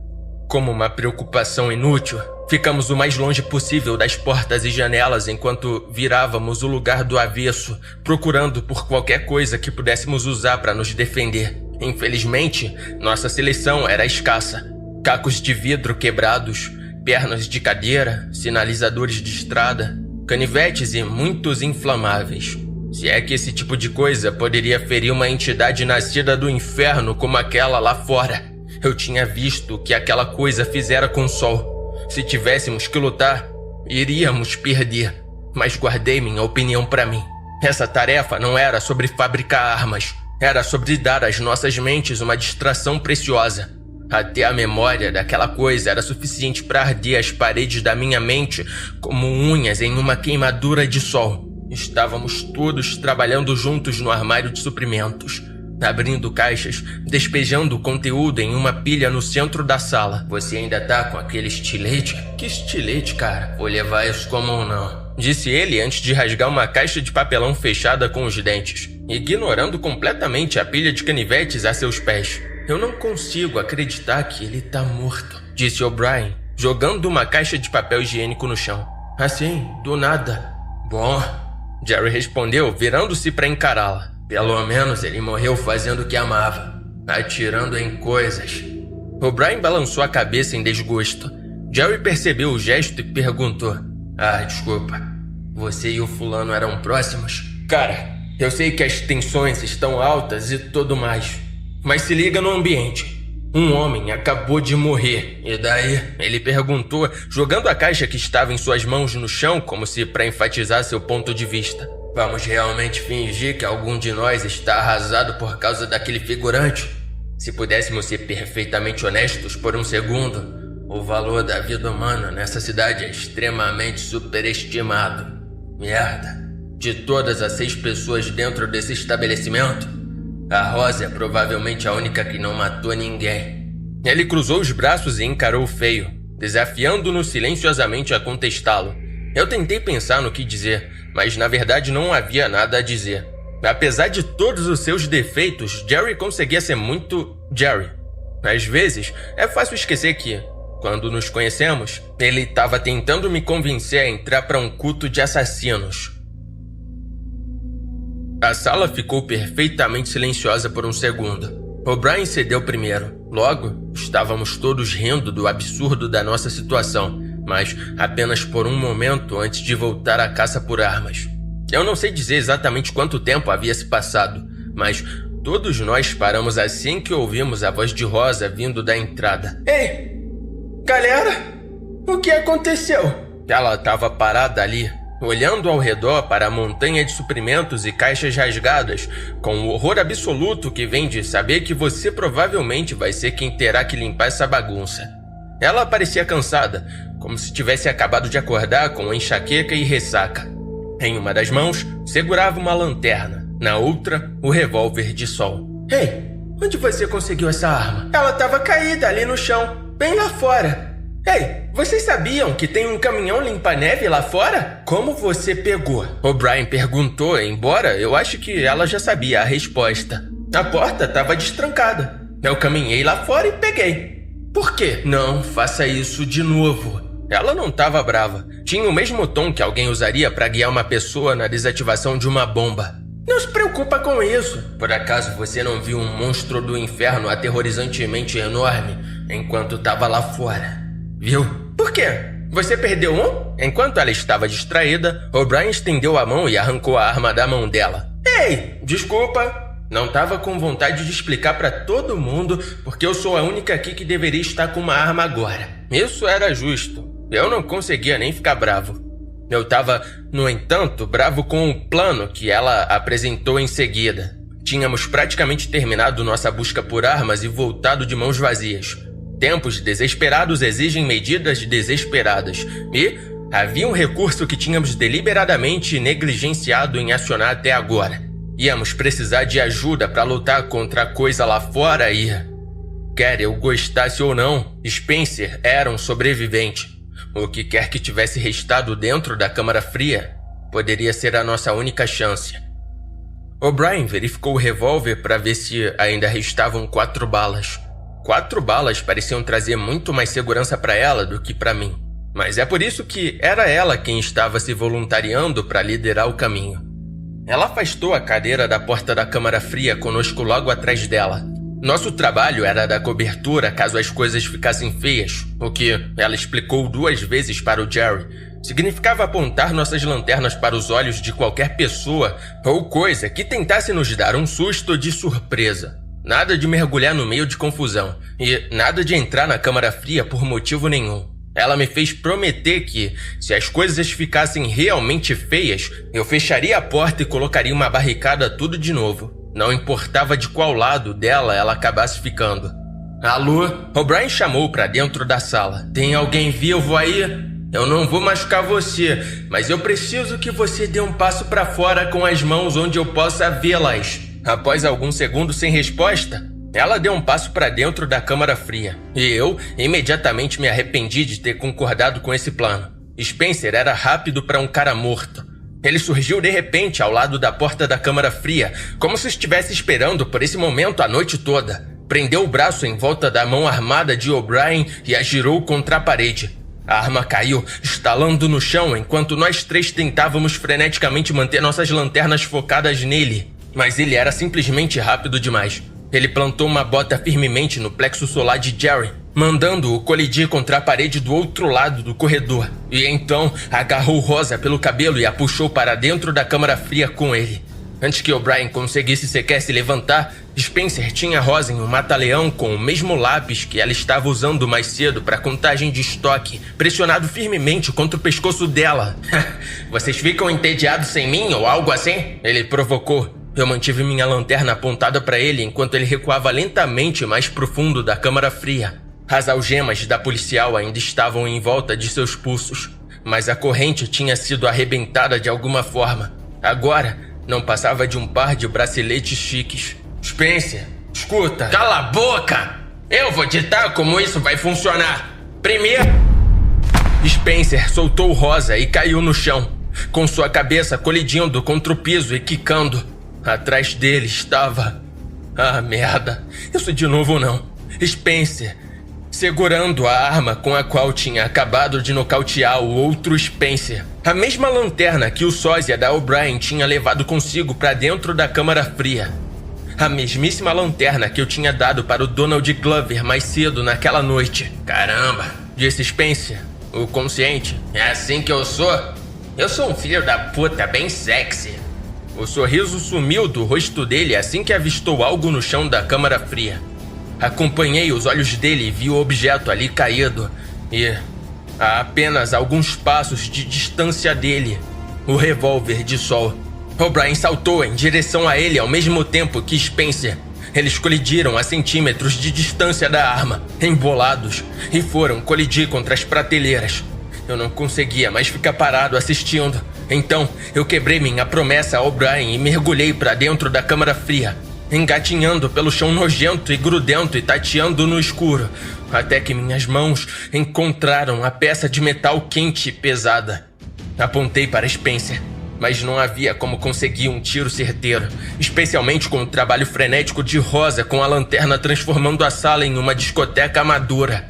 Como uma preocupação inútil, ficamos o mais longe possível das portas e janelas enquanto virávamos o lugar do avesso, procurando por qualquer coisa que pudéssemos usar para nos defender. Infelizmente, nossa seleção era escassa. Cacos de vidro quebrados, pernas de cadeira, sinalizadores de estrada, canivetes e muitos inflamáveis. Se é que esse tipo de coisa poderia ferir uma entidade nascida do inferno como aquela lá fora. Eu tinha visto o que aquela coisa fizera com o Sol. Se tivéssemos que lutar, iríamos perder. Mas guardei minha opinião para mim. Essa tarefa não era sobre fabricar armas. Era sobre dar às nossas mentes uma distração preciosa. Até a memória daquela coisa era suficiente para arder as paredes da minha mente como unhas em uma queimadura de sol. Estávamos todos trabalhando juntos no armário de suprimentos, abrindo caixas, despejando conteúdo em uma pilha no centro da sala. Você ainda tá com aquele estilete? Que estilete, cara? Vou levar isso como um não, disse ele antes de rasgar uma caixa de papelão fechada com os dentes, ignorando completamente a pilha de canivetes a seus pés. Eu não consigo acreditar que ele tá morto, disse O'Brien, jogando uma caixa de papel higiênico no chão. Assim, do nada. Bom, Jerry respondeu, virando-se para encará-la. Pelo menos ele morreu fazendo o que amava, atirando em coisas. O'Brien balançou a cabeça em desgosto. Jerry percebeu o gesto e perguntou. Desculpa. Você e o fulano eram próximos? Cara, eu sei que as tensões estão altas e tudo mais. Mas se liga no ambiente. Um homem acabou de morrer. E daí? Ele perguntou, jogando a caixa que estava em suas mãos no chão como se para enfatizar seu ponto de vista. Vamos realmente fingir que algum de nós está arrasado por causa daquele figurante? Se pudéssemos ser perfeitamente honestos por um segundo, o valor da vida humana nessa cidade é extremamente superestimado. Merda. De todas as 6 pessoas dentro desse estabelecimento, a Rosa é provavelmente a única que não matou ninguém. Ele cruzou os braços e encarou o feio. desafiando-nos silenciosamente a contestá-lo. Eu tentei pensar no que dizer, mas na verdade não havia nada a dizer. Apesar de todos os seus defeitos, Jerry conseguia ser muito Jerry. Às vezes, é fácil esquecer que, quando nos conhecemos, ele estava tentando me convencer a entrar para um culto de assassinos. A sala ficou perfeitamente silenciosa por um segundo. O'Brien cedeu primeiro. Logo, estávamos todos rindo do absurdo da nossa situação, mas apenas por um momento antes de voltar à caça por armas. Eu não sei dizer exatamente quanto tempo havia se passado, mas todos nós paramos assim que ouvimos a voz de Rosa vindo da entrada. Ei, galera, o que aconteceu? Ela estava parada ali, olhando ao redor para a montanha de suprimentos e caixas rasgadas, com o horror absoluto que vem de saber que você provavelmente vai ser quem terá que limpar essa bagunça. Ela parecia cansada, como se tivesse acabado de acordar com enxaqueca e ressaca. Em uma das mãos, segurava uma lanterna, na outra, o revólver de sol. Ei, onde você conseguiu essa arma? Ela estava caída ali no chão, bem lá fora. Ei, vocês sabiam que tem um caminhão limpa-neve lá fora? Como você pegou? O'Brien perguntou, embora eu acho que ela já sabia a resposta. A porta estava destrancada. Eu caminhei lá fora e peguei. Por quê? Não faça isso de novo. Ela não estava brava. Tinha o mesmo tom que alguém usaria para guiar uma pessoa na desativação de uma bomba. Não se preocupa com isso. Por acaso você não viu um monstro do inferno aterrorizantemente enorme enquanto estava lá fora? Viu? Por quê? Você perdeu um? Enquanto ela estava distraída, O'Brien estendeu a mão e arrancou a arma da mão dela. Ei, desculpa. Não estava com vontade de explicar para todo mundo porque eu sou a única aqui que deveria estar com uma arma agora. Isso era justo. Eu não conseguia nem ficar bravo. Eu estava, no entanto, bravo com o plano que ela apresentou em seguida. Tínhamos praticamente terminado nossa busca por armas e voltado de mãos vazias. Tempos desesperados exigem medidas desesperadas. E havia um recurso que tínhamos deliberadamente negligenciado em acionar até agora. Íamos precisar de ajuda para lutar contra a coisa lá fora e... Quer eu gostasse ou não, Spencer era um sobrevivente. O que quer que tivesse restado dentro da câmara fria poderia ser a nossa única chance. O'Brien verificou o revólver para ver se ainda restavam 4 balas. 4 balas pareciam trazer muito mais segurança para ela do que para mim. Mas é por isso que era ela quem estava se voluntariando para liderar o caminho. Ela afastou a cadeira da porta da câmara fria conosco logo atrás dela. Nosso trabalho era dar cobertura caso as coisas ficassem feias, o que ela explicou 2 vezes para o Jerry. Significava apontar nossas lanternas para os olhos de qualquer pessoa ou coisa que tentasse nos dar um susto de surpresa. Nada de mergulhar no meio de confusão e nada de entrar na câmara fria por motivo nenhum. Ela me fez prometer que, se as coisas ficassem realmente feias, eu fecharia a porta e colocaria uma barricada tudo de novo. Não importava de qual lado dela ela acabasse ficando. Alô? O'Brien chamou para dentro da sala. Tem alguém vivo aí? Eu não vou machucar você, mas eu preciso que você dê um passo para fora com as mãos onde eu possa vê-las. Após alguns segundos sem resposta, ela deu um passo para dentro da câmara fria. E eu imediatamente me arrependi de ter concordado com esse plano. Spencer era rápido para um cara morto. Ele surgiu de repente ao lado da porta da câmara fria, como se estivesse esperando por esse momento a noite toda. Prendeu o braço em volta da mão armada de O'Brien e a girou contra a parede. A arma caiu, estalando no chão, enquanto nós 3 tentávamos freneticamente manter nossas lanternas focadas nele. Mas ele era simplesmente rápido demais. Ele plantou uma bota firmemente no plexo solar de Jerry, mandando-o colidir contra a parede do outro lado do corredor. E então agarrou Rosa pelo cabelo e a puxou para dentro da câmara fria com ele. Antes que O'Brien conseguisse sequer se levantar, Spencer tinha Rosa em um mata-leão com o mesmo lápis que ela estava usando mais cedo para contagem de estoque, pressionado firmemente contra o pescoço dela. Vocês ficam entediados sem mim ou algo assim? Ele provocou. Eu mantive minha lanterna apontada para ele enquanto ele recuava lentamente mais profundo da câmara fria. As algemas da policial ainda estavam em volta de seus pulsos, mas a corrente tinha sido arrebentada de alguma forma. Agora, não passava de um par de braceletes chiques. Spencer, escuta. Cala a boca! Eu vou ditar como isso vai funcionar. Primeiro, Spencer soltou Rosa e caiu no chão, com sua cabeça colidindo contra o piso e quicando. Atrás dele estava... Ah, merda. Isso de novo não. Spencer, segurando a arma com a qual tinha acabado de nocautear o outro Spencer. A mesma lanterna que o sósia da O'Brien tinha levado consigo para dentro da câmara fria. A mesmíssima lanterna que eu tinha dado para o Donald Glover mais cedo naquela noite. Caramba, disse Spencer, o consciente. É assim que eu sou? Eu sou um filho da puta bem sexy. O sorriso sumiu do rosto dele assim que avistou algo no chão da câmara fria. Acompanhei os olhos dele e vi o objeto ali caído. E, a apenas alguns passos de distância dele, o revólver de sol. O'Brien saltou em direção a ele ao mesmo tempo que Spencer. Eles colidiram a centímetros de distância da arma, embolados, e foram colidir contra as prateleiras. Eu não conseguia mais ficar parado assistindo. Então, eu quebrei minha promessa a O'Brien e mergulhei para dentro da câmara fria, engatinhando pelo chão nojento e grudento e tateando no escuro, até que minhas mãos encontraram a peça de metal quente e pesada. Apontei para Spencer, mas não havia como conseguir um tiro certeiro, especialmente com o trabalho frenético de Rosa com a lanterna transformando a sala em uma discoteca amadora.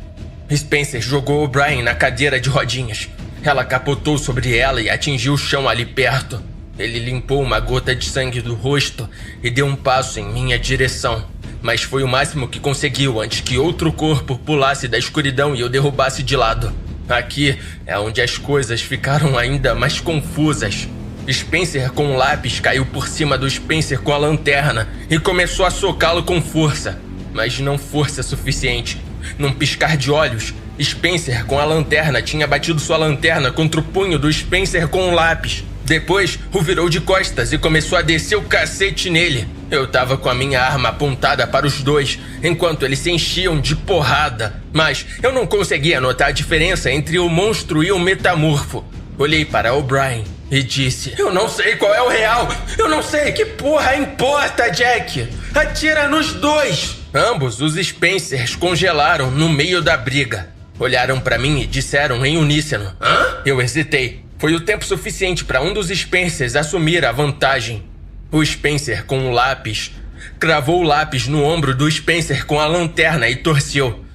Spencer jogou O'Brien na cadeira de rodinhas. Ela capotou sobre ela e atingiu o chão ali perto. Ele limpou uma gota de sangue do rosto e deu um passo em minha direção, mas foi o máximo que conseguiu antes que outro corpo pulasse da escuridão e eu derrubasse de lado. Aqui é onde as coisas ficaram ainda mais confusas. Spencer com o lápis caiu por cima do Spencer com a lanterna e começou a socá-lo com força, mas não força suficiente. Num piscar de olhos, Spencer com a lanterna tinha batido sua lanterna contra o punho do Spencer com o lápis. Depois, o virou de costas e começou a descer o cacete nele. Eu tava com a minha arma apontada para os dois, enquanto eles se enchiam de porrada. Mas eu não conseguia notar a diferença entre o monstro e o metamorfo. Olhei para O'Brien e disse: Eu não sei qual é o real. Eu não sei. Que porra importa, Jack? Atira nos dois. Ambos os Spencers congelaram no meio da briga. Olharam para mim e disseram em uníssono: Hã? Eu hesitei. Foi o tempo suficiente para um dos Spencers assumir a vantagem. O Spencer com o lápis cravou o lápis no ombro do Spencer com a lanterna e torceu.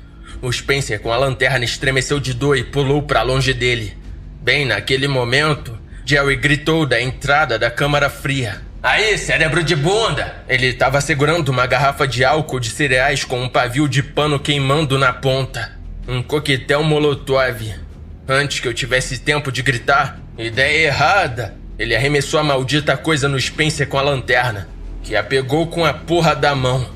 O Spencer com a lanterna estremeceu de dor e pulou para longe dele. Bem naquele momento, Jerry gritou da entrada da câmara fria: Aí, cérebro de bunda! Ele estava segurando uma garrafa de álcool de cereais com um pavio de pano queimando na ponta. Um coquetel molotov. Antes que eu tivesse tempo de gritar, ideia errada, ele arremessou a maldita coisa no Spencer com a lanterna, que a pegou com a porra da mão.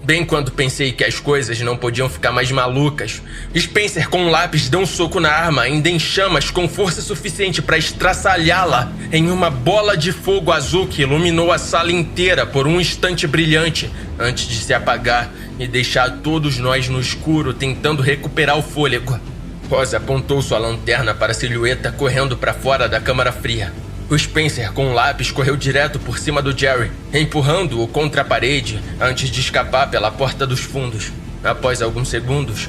Bem quando pensei que as coisas não podiam ficar mais malucas, Spencer com um lápis deu um soco na arma, ainda em chamas, com força suficiente para estraçalhá-la em uma bola de fogo azul que iluminou a sala inteira por um instante brilhante, antes de se apagar e deixar todos nós no escuro tentando recuperar o fôlego. Rosa apontou sua lanterna para a silhueta correndo para fora da câmara fria. O Spencer com o lápis correu direto por cima do Jerry, empurrando-o contra a parede antes de escapar pela porta dos fundos. Após alguns segundos,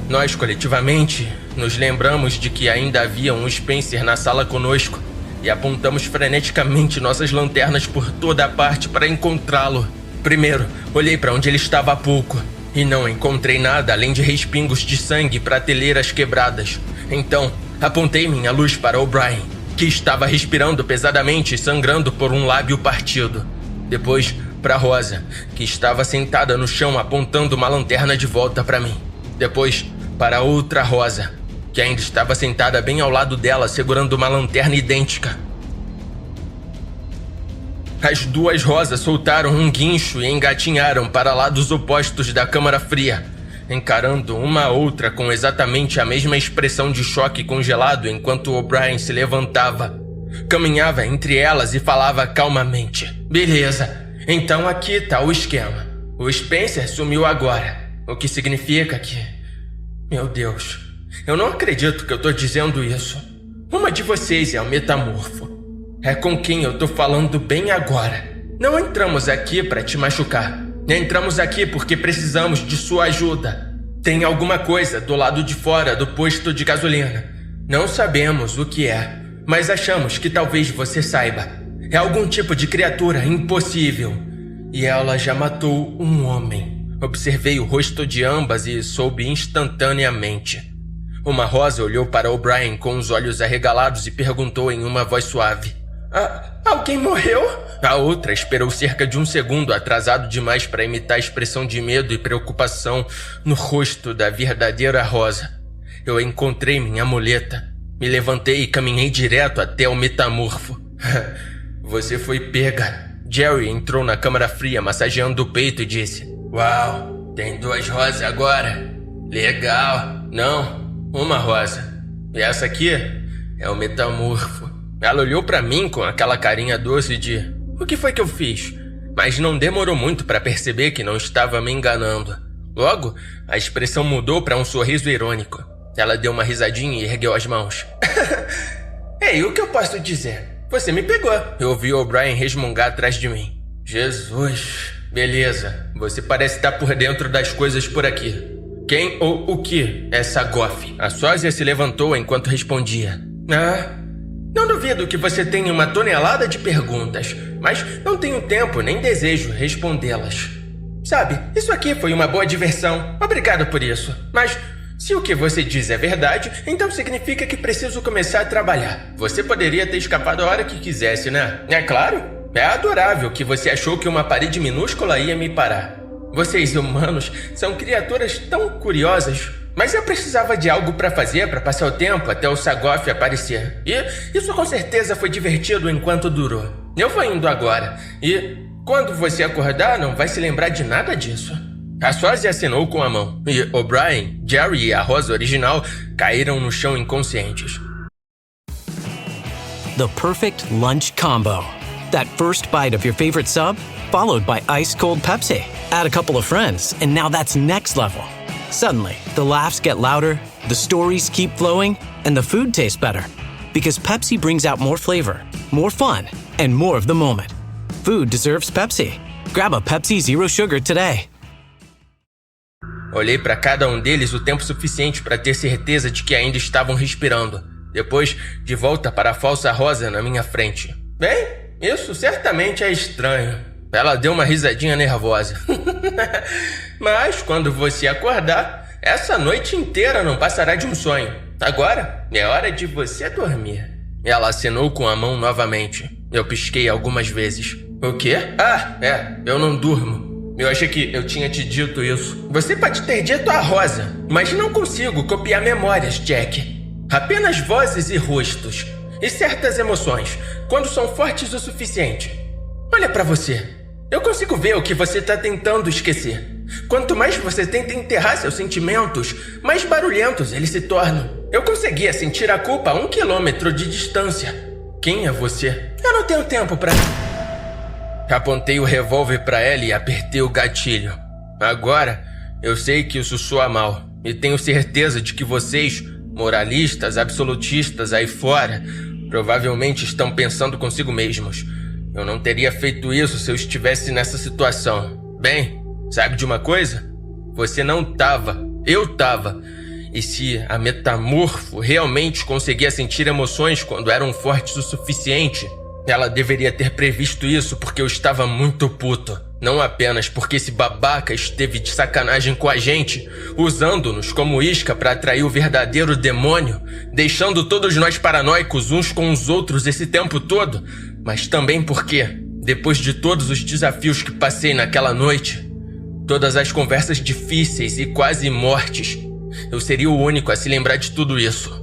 nós coletivamente nos lembramos de que ainda havia um Spencer na sala conosco e apontamos freneticamente nossas lanternas por toda a parte para encontrá-lo. Primeiro, olhei para onde ele estava há pouco e não encontrei nada além de respingos de sangue e prateleiras quebradas. Então, apontei minha luz para O'Brien, que estava respirando pesadamente e sangrando por um lábio partido. Depois, para Rosa, que estava sentada no chão apontando uma lanterna de volta para mim. Depois, para outra Rosa, que ainda estava sentada bem ao lado dela segurando uma lanterna idêntica. As duas Rosas soltaram um guincho e engatinharam para lados opostos da câmara fria, encarando uma a outra com exatamente a mesma expressão de choque congelado enquanto O'Brien se levantava. Caminhava entre elas e falava calmamente. Beleza, então aqui tá o esquema. O Spencer sumiu agora, o que significa que... Meu Deus, eu não acredito que eu tô dizendo isso. Uma de vocês é o metamorfo. É com quem eu tô falando bem agora. Não entramos aqui pra te machucar. Entramos aqui porque precisamos de sua ajuda. Tem alguma coisa do lado de fora do posto de gasolina. Não sabemos o que é, mas achamos que talvez você saiba. É algum tipo de criatura impossível. E ela já matou um homem. Observei o rosto de ambas e soube instantaneamente. Uma rosa olhou para O'Brien com os olhos arregalados e perguntou em uma voz suave: alguém morreu? A outra esperou cerca de 1 segundo, atrasado demais para imitar a expressão de medo e preocupação no rosto da verdadeira rosa. Eu encontrei minha muleta, me levantei e caminhei direto até o metamorfo. Você foi pega. Jerry entrou na câmara fria, massageando o peito e disse: Uau, tem 2 rosas agora. Legal. Não, uma rosa. E essa aqui é o metamorfo. Ela olhou pra mim com aquela carinha doce de: o que foi que eu fiz? Mas não demorou muito pra perceber que não estava me enganando. Logo, a expressão mudou pra um sorriso irônico. Ela deu uma risadinha e ergueu as mãos. Ei, o que eu posso dizer? Você me pegou. Eu ouvi O'Brien resmungar atrás de mim. Jesus, beleza. Você parece estar por dentro das coisas por aqui. Quem ou o que é Sagoff? A sósia se levantou enquanto respondia. Não duvido que você tenha uma tonelada de perguntas, mas não tenho tempo nem desejo respondê-las. Sabe, isso aqui foi uma boa diversão. Obrigado por isso. Mas se o que você diz é verdade, então significa que preciso começar a trabalhar. Você poderia ter escapado a hora que quisesse, né? É claro. É adorável que você achou que uma parede minúscula ia me parar. Vocês humanos são criaturas tão curiosas. Mas eu precisava de algo para fazer para passar o tempo até o Sagoff aparecer. E isso com certeza foi divertido enquanto durou. Eu vou indo agora. E quando você acordar, não vai se lembrar de nada disso. A sósia assinou com a mão. E O'Brien, Jerry e a rosa original caíram no chão inconscientes. The perfect lunch combo. That first bite of your favorite sub, followed by ice-cold Pepsi. Add a couple of friends, and now that's next level. Suddenly, the laughs get louder, the stories keep flowing, and the food tastes better. Because Pepsi brings out more flavor, more fun, and more of the moment. Food deserves Pepsi. Grab a Pepsi Zero Sugar today. Olhei para cada um deles o tempo suficiente para ter certeza de que ainda estavam respirando. Depois, de volta para a falsa rosa na minha frente. Bem, isso certamente é estranho. Ela deu uma risadinha nervosa. Mas quando você acordar, essa noite inteira não passará de um sonho. Agora é hora de você dormir. Ela acenou com a mão novamente. Eu pisquei algumas vezes. O quê? Eu não durmo. Eu achei que eu tinha te dito isso. Você pode ter dito a rosa, mas não consigo copiar memórias, Jack. Apenas vozes e rostos. E certas emoções, quando são fortes o suficiente. Olha pra você. Eu consigo ver o que você tá tentando esquecer. Quanto mais você tenta enterrar seus sentimentos, mais barulhentos eles se tornam. Eu conseguia sentir a culpa a 1 quilômetro de distância. Quem é você? Eu não tenho tempo pra... Apontei o revólver pra ela e apertei o gatilho. Agora, eu sei que isso soa mal. E tenho certeza de que vocês, moralistas, absolutistas aí fora, provavelmente estão pensando consigo mesmos. Eu não teria feito isso se eu estivesse nessa situação. Bem, sabe de uma coisa? Você não tava. Eu tava. E se a metamorfo realmente conseguia sentir emoções quando eram fortes o suficiente, ela deveria ter previsto isso porque eu estava muito puto. Não apenas porque esse babaca esteve de sacanagem com a gente, usando-nos como isca para atrair o verdadeiro demônio, deixando todos nós paranoicos uns com os outros esse tempo todo, mas também porque, depois de todos os desafios que passei naquela noite, todas as conversas difíceis e quase mortes, eu seria o único a se lembrar de tudo isso.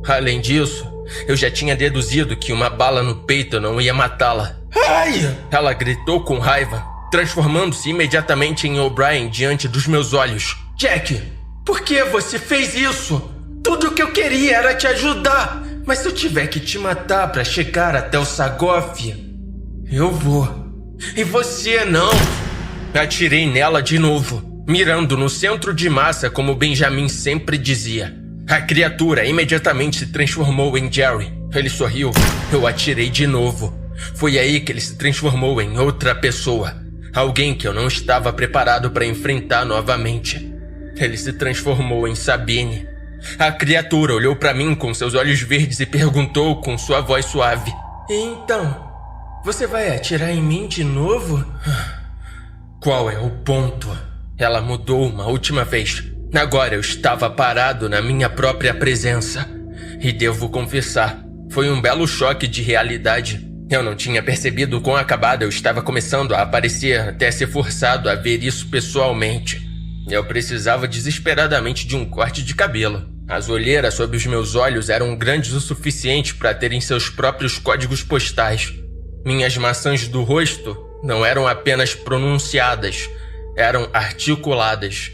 Além disso, eu já tinha deduzido que uma bala no peito não ia matá-la. Ai! Ela gritou com raiva, transformando-se imediatamente em O'Brien diante dos meus olhos. Jack, por que você fez isso? Tudo o que eu queria era te ajudar. Mas se eu tiver que te matar para chegar até o Sagoff, eu vou. E você não. Atirei nela de novo, mirando no centro de massa como Benjamin sempre dizia. A criatura imediatamente se transformou em Jerry. Ele sorriu. Eu atirei de novo. Foi aí que ele se transformou em outra pessoa. Alguém que eu não estava preparado para enfrentar novamente. ele se transformou em Sabine. A criatura olhou para mim com seus olhos verdes e perguntou com sua voz suave: então, você vai atirar em mim de novo? Qual é o ponto? Ela mudou uma última vez. Agora eu estava parado na minha própria presença. E devo confessar, foi um belo choque de realidade. Eu não tinha percebido quão acabado eu estava começando a aparecer até ser forçado a ver isso pessoalmente. Eu precisava desesperadamente de um corte de cabelo. As olheiras sob os meus olhos eram grandes o suficiente para terem seus próprios códigos postais. Minhas maçãs do rosto não eram apenas pronunciadas, eram articuladas.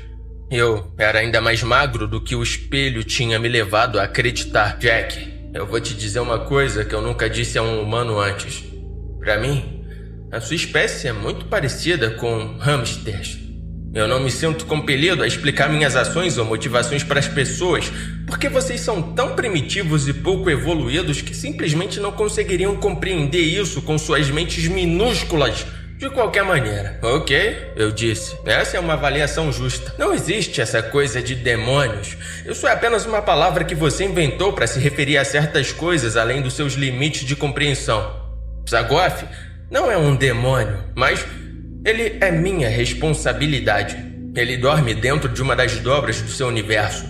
Eu era ainda mais magro do que o espelho tinha me levado a acreditar. Jack, eu vou te dizer uma coisa que eu nunca disse a um humano antes. Para mim, a sua espécie é muito parecida com hamsters. Eu não me sinto compelido a explicar minhas ações ou motivações para as pessoas, porque vocês são tão primitivos e pouco evoluídos que simplesmente não conseguiriam compreender isso com suas mentes minúsculas de qualquer maneira. Ok, eu disse. Essa é uma avaliação justa. Não existe essa coisa de demônios. Isso é apenas uma palavra que você inventou para se referir a certas coisas além dos seus limites de compreensão. Zagoff não é um demônio, mas ele é minha responsabilidade. Ele dorme dentro de uma das dobras do seu universo.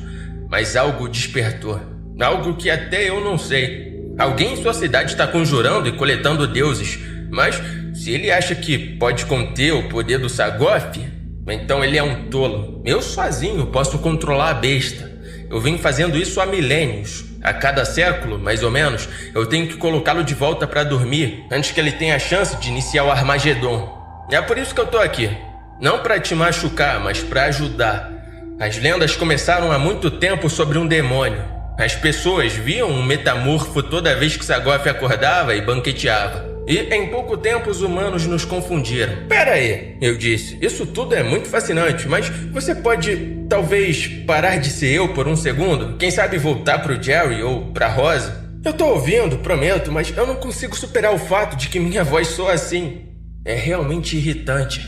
Mas algo despertou. Algo que até eu não sei. Alguém em sua cidade está conjurando e coletando deuses. Mas se ele acha que pode conter o poder do Zagoff, então ele é um tolo. Eu sozinho posso controlar a besta. Eu venho fazendo isso há milênios. A cada século, mais ou menos, eu tenho que colocá-lo de volta para dormir antes que ele tenha a chance de iniciar o Armagedon. É por isso que eu tô aqui. Não para te machucar, mas para ajudar. As lendas começaram há muito tempo sobre um demônio. As pessoas viam um metamorfo toda vez que Zagoff acordava e banqueteava. E em pouco tempo os humanos nos confundiram. Pera aí, eu disse. Isso tudo é muito fascinante, mas você pode, talvez, parar de ser eu por um segundo? Quem sabe voltar pro Jerry ou pra Rosa? Eu tô ouvindo, prometo, mas eu não consigo superar o fato de que minha voz soa assim. É realmente irritante.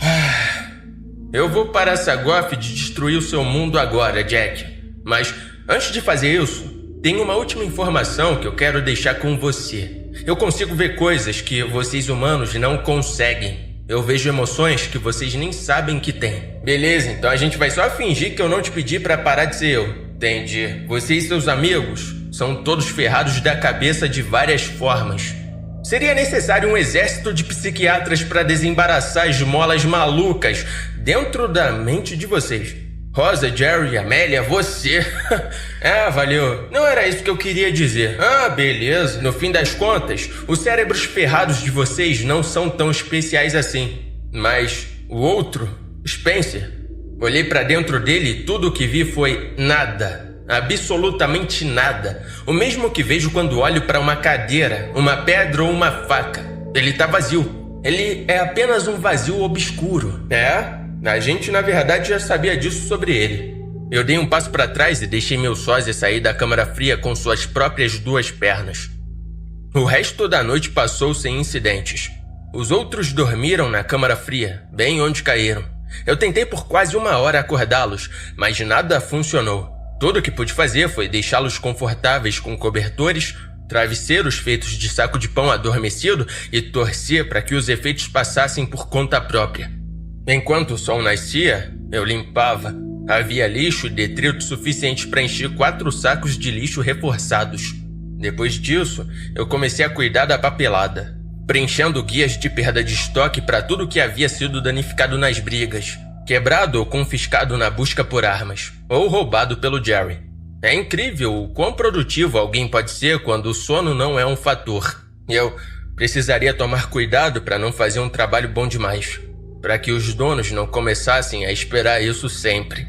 Eu vou parar Zagoff de destruir o seu mundo agora, Jack. Mas antes de fazer isso, tem uma última informação que eu quero deixar com você. Eu consigo ver coisas que vocês humanos não conseguem. Eu vejo emoções que vocês nem sabem que têm. Beleza, então a gente vai só fingir que eu não te pedi pra parar de ser eu. Entendi. Você e seus amigos são todos ferrados da cabeça de várias formas. Seria necessário um exército de psiquiatras para desembaraçar as molas malucas dentro da mente de vocês. Rosa, Jerry, Amélia, você... valeu. Não era isso que eu queria dizer. Beleza. No fim das contas, os cérebros ferrados de vocês não são tão especiais assim. Mas o outro, Spencer, olhei pra dentro dele e tudo o que vi foi nada. Absolutamente nada. O mesmo que vejo quando olho para uma cadeira, uma pedra ou uma faca. Ele tá vazio. Ele é apenas um vazio obscuro. A gente na verdade já sabia disso sobre ele. Eu dei um passo para trás e deixei meu sósia sair da câmara fria com suas próprias duas pernas. O resto da noite passou sem incidentes. Os outros dormiram na câmara fria, bem onde caíram. Eu tentei por quase 1 hora acordá-los, mas nada funcionou. Tudo o que pude fazer foi deixá-los confortáveis com cobertores, travesseiros feitos de saco de pão adormecido e torcer para que os efeitos passassem por conta própria. Enquanto o sol nascia, eu limpava. Havia lixo e detrito suficiente para encher 4 sacos de lixo reforçados. Depois disso, eu comecei a cuidar da papelada, preenchendo guias de perda de estoque para tudo que havia sido danificado nas brigas, quebrado ou confiscado na busca por armas, ou roubado pelo Jerry. É incrível o quão produtivo alguém pode ser quando o sono não é um fator. Eu precisaria tomar cuidado para não fazer um trabalho bom demais, para que os donos não começassem a esperar isso sempre.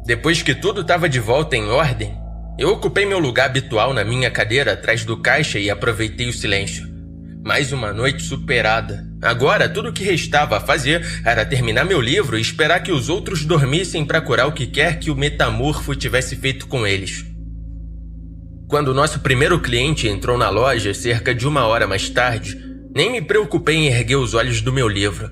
Depois que tudo estava de volta em ordem, eu ocupei meu lugar habitual na minha cadeira atrás do caixa e aproveitei o silêncio. Mais uma noite superada. Agora, tudo o que restava a fazer era terminar meu livro e esperar que os outros dormissem para curar o que quer que o metamorfo tivesse feito com eles. Quando o nosso primeiro cliente entrou na loja cerca de 1 hora mais tarde, nem me preocupei em erguer os olhos do meu livro.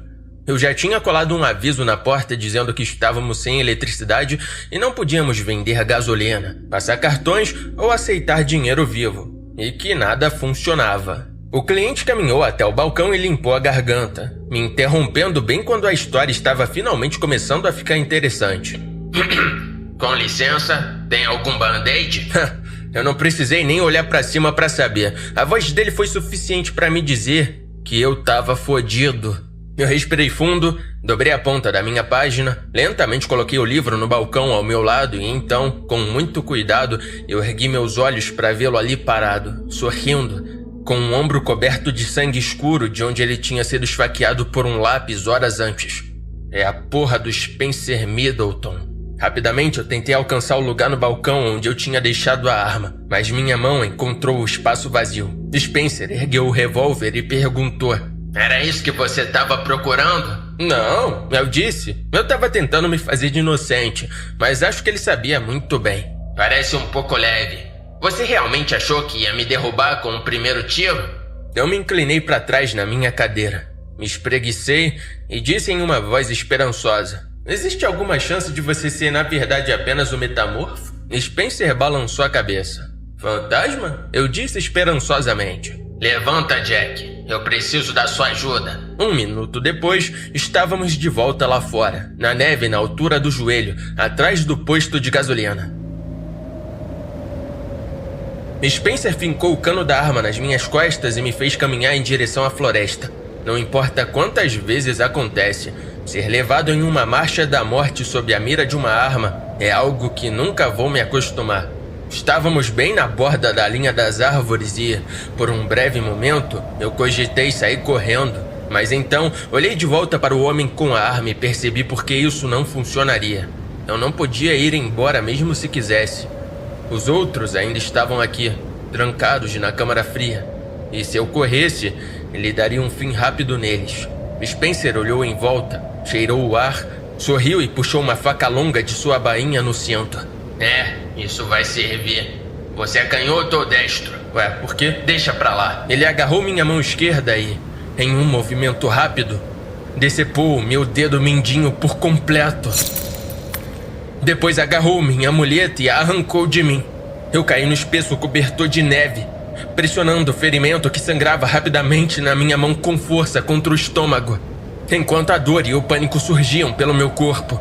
Eu já tinha colado um aviso na porta dizendo que estávamos sem eletricidade e não podíamos vender gasolina, passar cartões ou aceitar dinheiro vivo. E que nada funcionava. O cliente caminhou até o balcão e limpou a garganta, me interrompendo bem quando a história estava finalmente começando a ficar interessante. Com licença, tem algum band-aid? Eu não precisei nem olhar pra cima pra saber. A voz dele foi suficiente pra me dizer que eu tava fodido. Eu respirei fundo, dobrei a ponta da minha página, lentamente coloquei o livro no balcão ao meu lado e então, com muito cuidado, eu ergui meus olhos para vê-lo ali parado, sorrindo, com o ombro coberto de sangue escuro de onde ele tinha sido esfaqueado por um lápis horas antes. É a porra do Spencer Middleton. Rapidamente eu tentei alcançar o lugar no balcão onde eu tinha deixado a arma, mas minha mão encontrou o espaço vazio. Spencer ergueu o revólver e perguntou: "Era isso que você estava procurando?" "Não", eu disse. Eu estava tentando me fazer de inocente, mas acho que ele sabia muito bem. "Parece um pouco leve. Você realmente achou que ia me derrubar com o primeiro tiro?" Eu me inclinei para trás na minha cadeira, me espreguicei e disse em uma voz esperançosa: "Existe alguma chance de você ser na verdade apenas um metamorfo?" Spencer balançou a cabeça. "Fantasma?" eu disse esperançosamente. "Levanta, Jack. Eu preciso da sua ajuda." 1 minuto depois, estávamos de volta lá fora, na neve na altura do joelho, atrás do posto de gasolina. Spencer fincou o cano da arma nas minhas costas e me fez caminhar em direção à floresta. Não importa quantas vezes acontece, ser levado em uma marcha da morte sob a mira de uma arma é algo que nunca vou me acostumar. Estávamos bem na borda da linha das árvores e, por um breve momento, eu cogitei sair correndo. Mas então, olhei de volta para o homem com a arma e percebi por que isso não funcionaria. Eu não podia ir embora mesmo se quisesse. Os outros ainda estavam aqui, trancados na câmara fria. E se eu corresse, ele daria um fim rápido neles. Spencer olhou em volta, cheirou o ar, sorriu e puxou uma faca longa de sua bainha no cinto. Isso vai servir. Você é canhoto ou destro? Ué, por quê? Deixa pra lá. Ele agarrou minha mão esquerda e, em um movimento rápido, decepou meu dedo mindinho por completo. Depois agarrou minha muleta e a arrancou de mim. Eu caí no espesso cobertor de neve, pressionando o ferimento que sangrava rapidamente na minha mão com força contra o estômago, enquanto a dor e o pânico surgiam pelo meu corpo.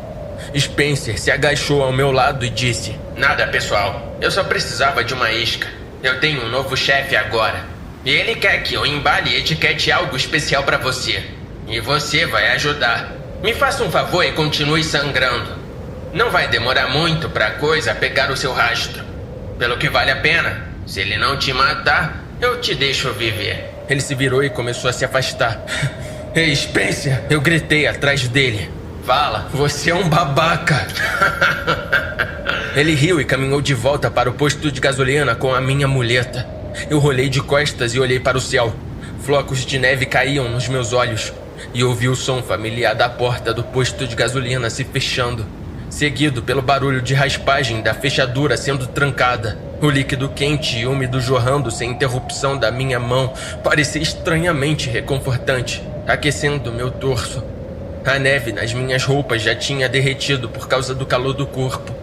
Spencer se agachou ao meu lado e disse: "Nada, pessoal. Eu só precisava de uma isca. Eu tenho um novo chefe agora. E ele quer que eu embale e etiquete algo especial pra você. E você vai ajudar. Me faça um favor e continue sangrando. Não vai demorar muito pra coisa pegar o seu rastro. Pelo que vale a pena, se ele não te matar, eu te deixo viver." Ele se virou e começou a se afastar. "Ei, Spencer!" eu gritei atrás dele. "Fala, você é um babaca." Ele riu e caminhou de volta para o posto de gasolina com a minha muleta. Eu rolei de costas e olhei para o céu. Flocos de neve caíam nos meus olhos e ouvi o som familiar da porta do posto de gasolina se fechando, seguido pelo barulho de raspagem da fechadura sendo trancada. O líquido quente e úmido jorrando sem interrupção da minha mão parecia estranhamente reconfortante, aquecendo meu torso. A neve nas minhas roupas já tinha derretido por causa do calor do corpo.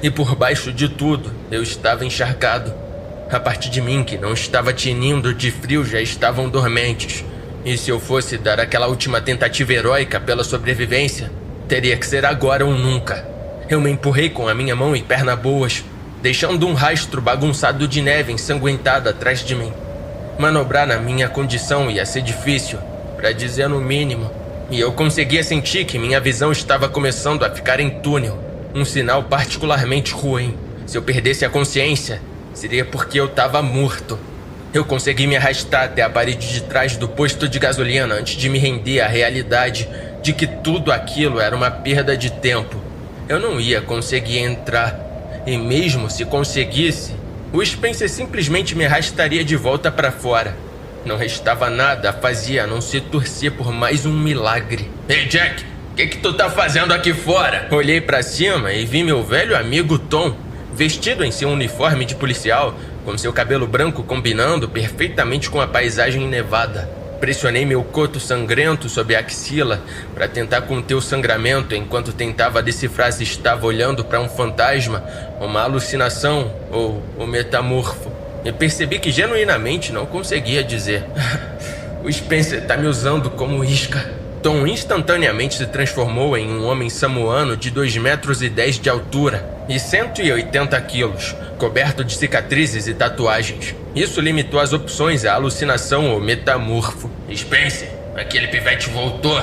E por baixo de tudo, eu estava encharcado. A parte de mim que não estava tinindo de frio já estavam dormentes. E se eu fosse dar aquela última tentativa heróica pela sobrevivência, teria que ser agora ou nunca. Eu me empurrei com a minha mão e perna boas, deixando um rastro bagunçado de neve ensanguentada atrás de mim. Manobrar na minha condição ia ser difícil, para dizer no mínimo. E eu conseguia sentir que minha visão estava começando a ficar em túnel, um sinal particularmente ruim. Se eu perdesse a consciência, seria porque eu estava morto. Eu consegui me arrastar até a parede de trás do posto de gasolina antes de me render à realidade de que tudo aquilo era uma perda de tempo. Eu não ia conseguir entrar, e mesmo se conseguisse, o Spencer simplesmente me arrastaria de volta para fora. Não restava nada a fazer a não ser torcer por mais um milagre. "Ei, Jack, o que tu tá fazendo aqui fora?" Olhei pra cima e vi meu velho amigo Tom, vestido em seu uniforme de policial, com seu cabelo branco combinando perfeitamente com a paisagem nevada. Pressionei meu coto sangrento sob a axila para tentar conter o sangramento enquanto tentava decifrar se estava olhando para um fantasma, uma alucinação ou um metamorfo. E percebi que genuinamente não conseguia dizer. O Spencer tá me usando como isca. Tom instantaneamente se transformou em um homem samoano de 2,10 metros de altura e 180 quilos, coberto de cicatrizes e tatuagens. Isso limitou as opções à alucinação ou metamorfo. Spencer, aquele pivete voltou.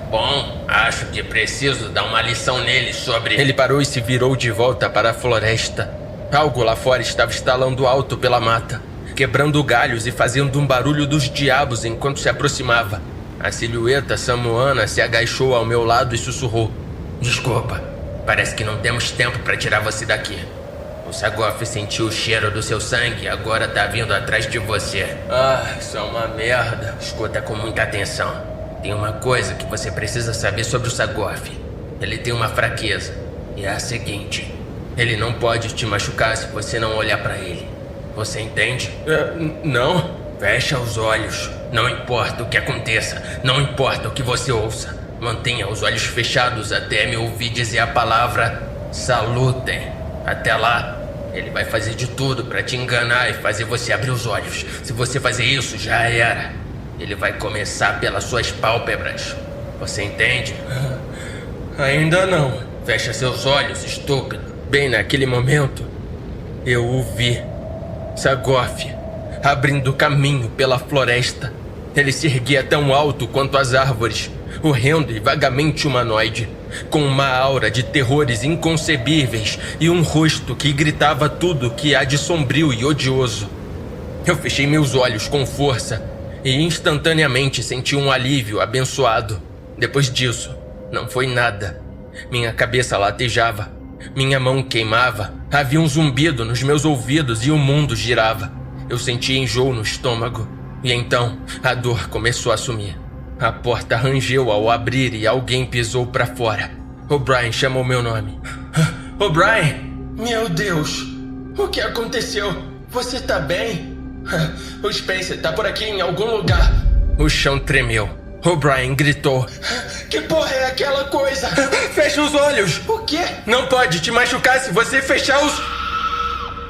Bom, acho que preciso dar uma lição nele sobre... Ele parou e se virou de volta para a floresta. Algo lá fora estava estalando alto pela mata, quebrando galhos e fazendo um barulho dos diabos enquanto se aproximava. A silhueta samoana se agachou ao meu lado e sussurrou. Desculpa, parece que não temos tempo para tirar você daqui. O Sagoff sentiu o cheiro do seu sangue e agora tá vindo atrás de você. Isso é uma merda. Escuta com muita atenção. Tem uma coisa que você precisa saber sobre o Sagoff. Ele tem uma fraqueza, e é a seguinte: ele não pode te machucar se você não olhar pra ele. Você entende? Não. Fecha os olhos. Não importa o que aconteça. Não importa o que você ouça. Mantenha os olhos fechados até me ouvir dizer a palavra salutem. Até lá, ele vai fazer de tudo pra te enganar e fazer você abrir os olhos. Se você fazer isso, já era. Ele vai começar pelas suas pálpebras. Você entende? Ainda não. Fecha seus olhos, estúpido. Bem naquele momento, eu o vi. Sagoff, abrindo caminho pela floresta. Ele se erguia tão alto quanto as árvores, horrendo e vagamente humanoide, com uma aura de terrores inconcebíveis e um rosto que gritava tudo que há de sombrio e odioso. Eu fechei meus olhos com força e instantaneamente senti um alívio abençoado. Depois disso, não foi nada. Minha cabeça latejava, minha mão queimava, havia um zumbido nos meus ouvidos e o mundo girava. Eu senti enjoo no estômago e então a dor começou a sumir. A porta rangeu ao abrir e alguém pisou para fora. O'Brien chamou meu nome. O'Brien! Meu Deus! O que aconteceu? Você tá bem? O Spencer tá por aqui em algum lugar. O chão tremeu. O'Brien gritou. Que porra é aquela coisa? Fecha os olhos! O quê? Não pode te machucar se você fechar os...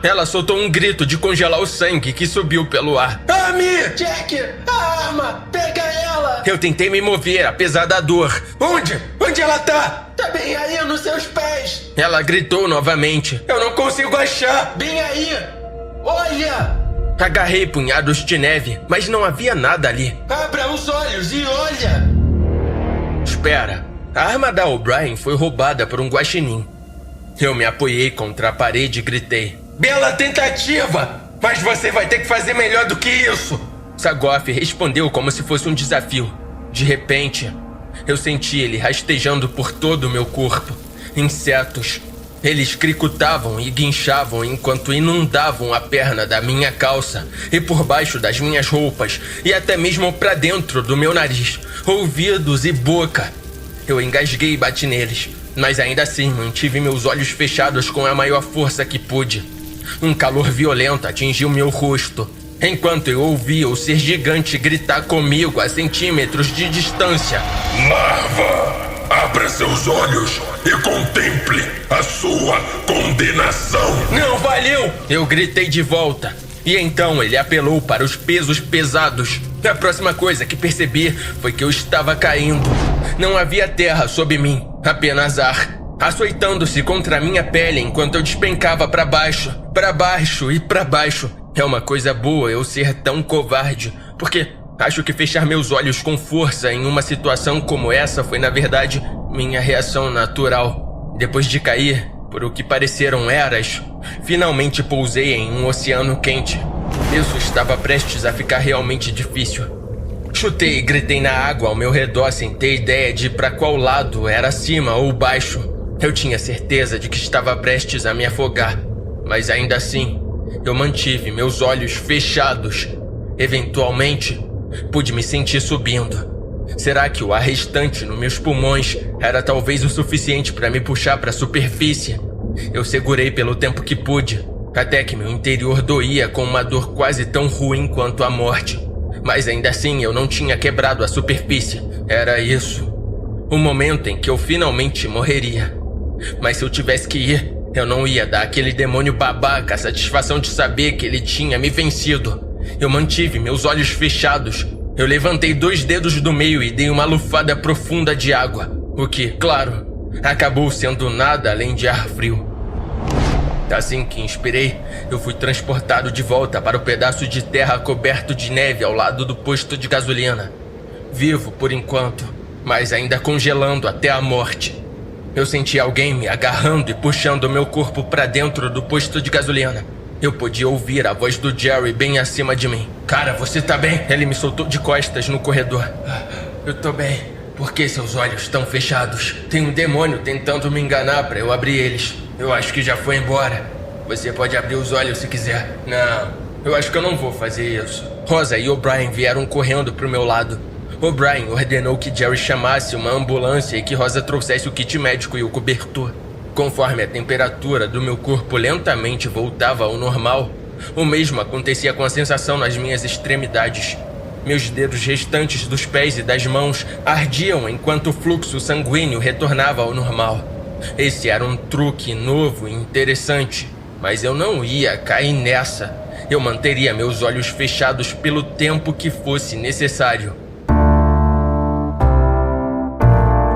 Ela soltou um grito de congelar o sangue que subiu pelo ar. Amy! Jack! A arma! Pega ela! Eu tentei me mover, apesar da dor. Onde? Onde ela tá? Tá bem aí, nos seus pés! Ela gritou novamente. Eu não consigo achar! Bem aí! Olha! Agarrei punhados de neve, mas não havia nada ali. Abra os olhos e olha! Espera, a arma da O'Brien foi roubada por um guaxinim. Eu me apoiei contra a parede e gritei. Bela tentativa! Mas você vai ter que fazer melhor do que isso! Sagoff respondeu como se fosse um desafio. De repente, eu senti ele rastejando por todo o meu corpo. Insetos. Eles cricutavam e guinchavam enquanto inundavam a perna da minha calça e por baixo das minhas roupas e até mesmo pra dentro do meu nariz, ouvidos e boca. Eu engasguei e bati neles, mas ainda assim mantive meus olhos fechados com a maior força que pude. Um calor violento atingiu meu rosto, enquanto eu ouvia o ser gigante gritar comigo a centímetros de distância. Larva! Abra seus olhos e contemple a sua condenação. Não valeu! Eu gritei de volta. E então ele apelou para os pesos pesados. A próxima coisa que percebi foi que eu estava caindo. Não havia terra sob mim, apenas ar, açoitando-se contra a minha pele enquanto eu despencava para baixo e para baixo. É uma coisa boa eu ser tão covarde, porque acho que fechar meus olhos com força em uma situação como essa foi, na verdade, minha reação natural. Depois de cair, por o que pareceram eras, finalmente pousei em um oceano quente. Isso estava prestes a ficar realmente difícil. Chutei e gritei na água ao meu redor sem ter ideia de para qual lado era cima ou baixo. Eu tinha certeza de que estava prestes a me afogar, mas ainda assim, eu mantive meus olhos fechados. Eventualmente, pude me sentir subindo. Será que o ar restante nos meus pulmões era talvez o suficiente para me puxar para a superfície? Eu segurei pelo tempo que pude, até que meu interior doía com uma dor quase tão ruim quanto a morte. Mas ainda assim eu não tinha quebrado a superfície. Era isso. O momento em que eu finalmente morreria. Mas se eu tivesse que ir, eu não ia dar àquele demônio babaca a satisfação de saber que ele tinha me vencido. Eu mantive meus olhos fechados. Eu levantei 2 dedos do meio e dei uma lufada profunda de água. O que, claro, acabou sendo nada além de ar frio. Assim que inspirei, eu fui transportado de volta para o pedaço de terra coberto de neve ao lado do posto de gasolina. Vivo por enquanto, mas ainda congelando até a morte. Eu senti alguém me agarrando e puxando meu corpo para dentro do posto de gasolina. Eu podia ouvir a voz do Jerry bem acima de mim. Cara, você tá bem? Ele me soltou de costas no corredor. Eu tô bem. Por que seus olhos estão fechados? Tem um demônio tentando me enganar para eu abrir eles. Eu acho que já foi embora. Você pode abrir os olhos se quiser. Não, eu acho que eu não vou fazer isso. Rosa e O'Brien vieram correndo pro meu lado. O'Brien ordenou que Jerry chamasse uma ambulância e que Rosa trouxesse o kit médico e o cobertor. Conforme a temperatura do meu corpo lentamente voltava ao normal, o mesmo acontecia com a sensação nas minhas extremidades. Meus dedos restantes dos pés e das mãos ardiam enquanto o fluxo sanguíneo retornava ao normal. Esse era um truque novo e interessante, mas eu não ia cair nessa. Eu manteria meus olhos fechados pelo tempo que fosse necessário.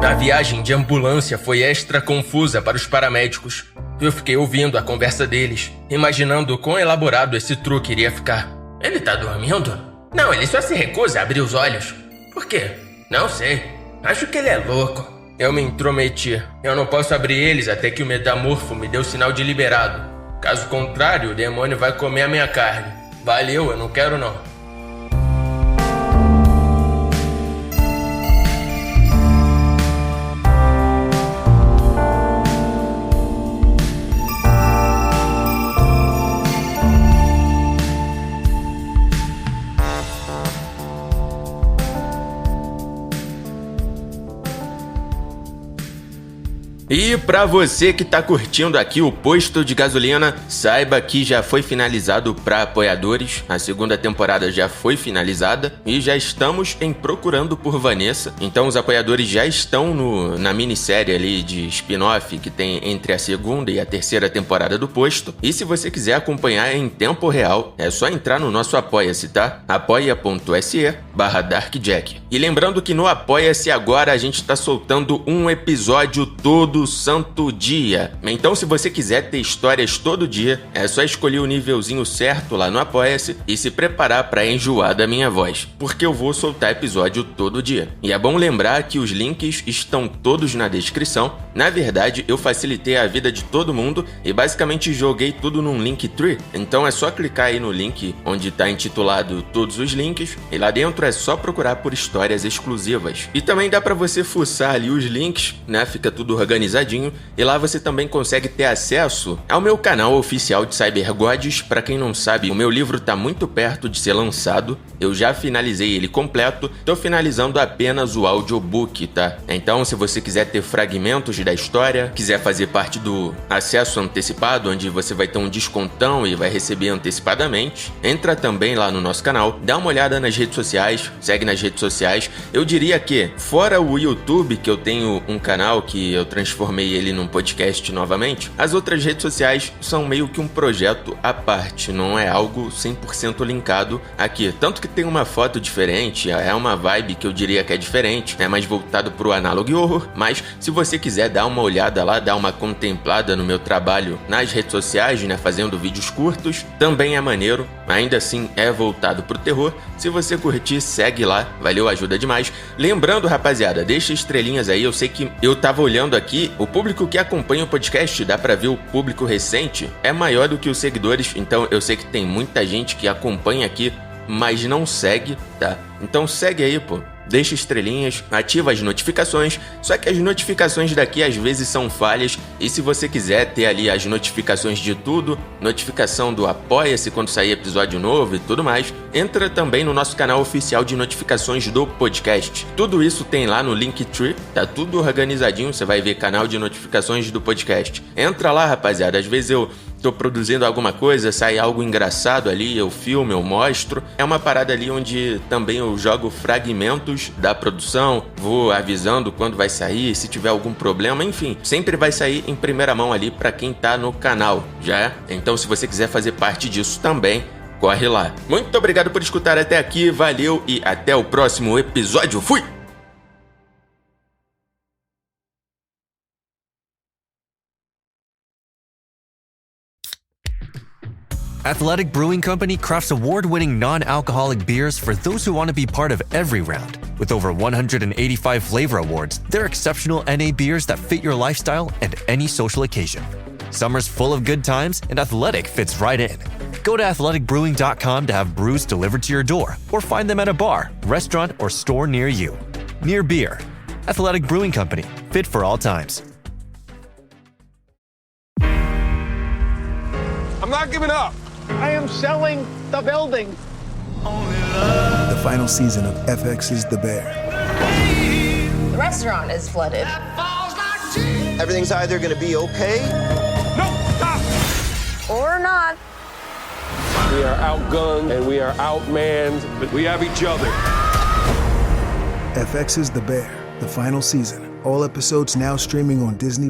A viagem de ambulância foi extra confusa para os paramédicos. Eu fiquei ouvindo a conversa deles, imaginando o quão elaborado esse truque iria ficar. Ele tá dormindo? Não, ele só se recusa a abrir os olhos. Por quê? Não sei. Acho que ele é louco. Eu me intrometi. Eu não posso abrir eles até que o metamorfo me dê o sinal de liberado. Caso contrário, o demônio vai comer a minha carne. Valeu, eu não quero não. E pra você que tá curtindo aqui o posto de gasolina, saiba que já foi finalizado pra apoiadores, a 2ª temporada já foi finalizada e já estamos em Procurando por Vanessa. Então os apoiadores já estão na minissérie ali de spin-off que tem entre a 2ª e a 3ª temporada do posto. E se você quiser acompanhar em tempo real, é só entrar no nosso Apoia-se, tá? apoia.se/darkjack. E lembrando que no Apoia-se agora a gente tá soltando um episódio todo santo dia. Então se você quiser ter histórias todo dia, é só escolher o nívelzinho certo lá no Apoia-se e se preparar para enjoar da minha voz, porque eu vou soltar episódio todo dia. E é bom lembrar que os links estão todos na descrição. Na verdade, eu facilitei a vida de todo mundo e basicamente joguei tudo num Linktree. Então é só clicar aí no link onde está intitulado todos os links e lá dentro é só procurar por histórias exclusivas. E também dá para você fuçar ali os links, né? Fica tudo organizadinho e lá você também consegue ter acesso ao meu canal oficial de Cybergods. Para quem não sabe, o meu livro tá muito perto de ser lançado. Eu já finalizei ele completo, tô finalizando apenas o audiobook, tá? Então se você quiser ter fragmentos da história, quiser fazer parte do acesso antecipado, onde você vai ter um descontão e vai receber antecipadamente, entra também lá no nosso canal, dá uma olhada nas redes sociais, segue nas redes sociais. Eu diria que, fora o YouTube, que eu tenho um canal que eu transformei ele num podcast novamente, as outras redes sociais são meio que um projeto à parte, não é algo 100% linkado aqui. Tanto que tem uma foto diferente, é uma vibe que eu diria que é diferente, é mais voltado pro Analog Horror, mas se você quiser dar uma olhada lá, dar uma contemplada no meu trabalho nas redes sociais, né, fazendo vídeos curtos, também é maneiro, ainda assim é voltado pro terror. Se você curtir, segue lá, valeu, ajuda demais. Lembrando, rapaziada, deixa estrelinhas aí, eu sei que eu tava olhando aqui, o público que acompanha o podcast, dá pra ver o público recente, é maior do que os seguidores, então eu sei que tem muita gente que acompanha aqui, mas não segue, tá? Então segue aí, pô. Deixa estrelinhas, ativa as notificações, só que as notificações daqui às vezes são falhas e se você quiser ter ali as notificações de tudo, notificação do Apoia-se quando sair episódio novo e tudo mais, entra também no nosso canal oficial de notificações do podcast. Tudo isso tem lá no Linktree, tá tudo organizadinho, você vai ver canal de notificações do podcast. Entra lá, rapaziada, às vezes eu tô produzindo alguma coisa, sai algo engraçado ali, eu filmo, eu mostro. É uma parada ali onde também eu jogo fragmentos da produção, vou avisando quando vai sair, se tiver algum problema, enfim, sempre vai sair em primeira mão ali pra quem tá no canal, já é? Então se você quiser fazer parte disso também, corre lá. Muito obrigado por escutar até aqui, valeu e até o próximo episódio. Fui! Athletic Brewing Company crafts award-winning non-alcoholic beers for those who want to be part of every round. With over 185 flavor awards, they're exceptional NA beers that fit your lifestyle and any social occasion. Summer's full of good times, and Athletic fits right in. Go to athleticbrewing.com to have brews delivered to your door, or find them at a bar, restaurant, or store near you. Near beer. Athletic Brewing Company. Fit for all times. I'm not giving up. I am selling the building. The final season of FX's The Bear. The restaurant is flooded. Everything's either gonna be okay. No, stop! Or not. We are outgunned and we are outmanned, but we have each other. FX's The Bear, the final season. All episodes now streaming on Disney+.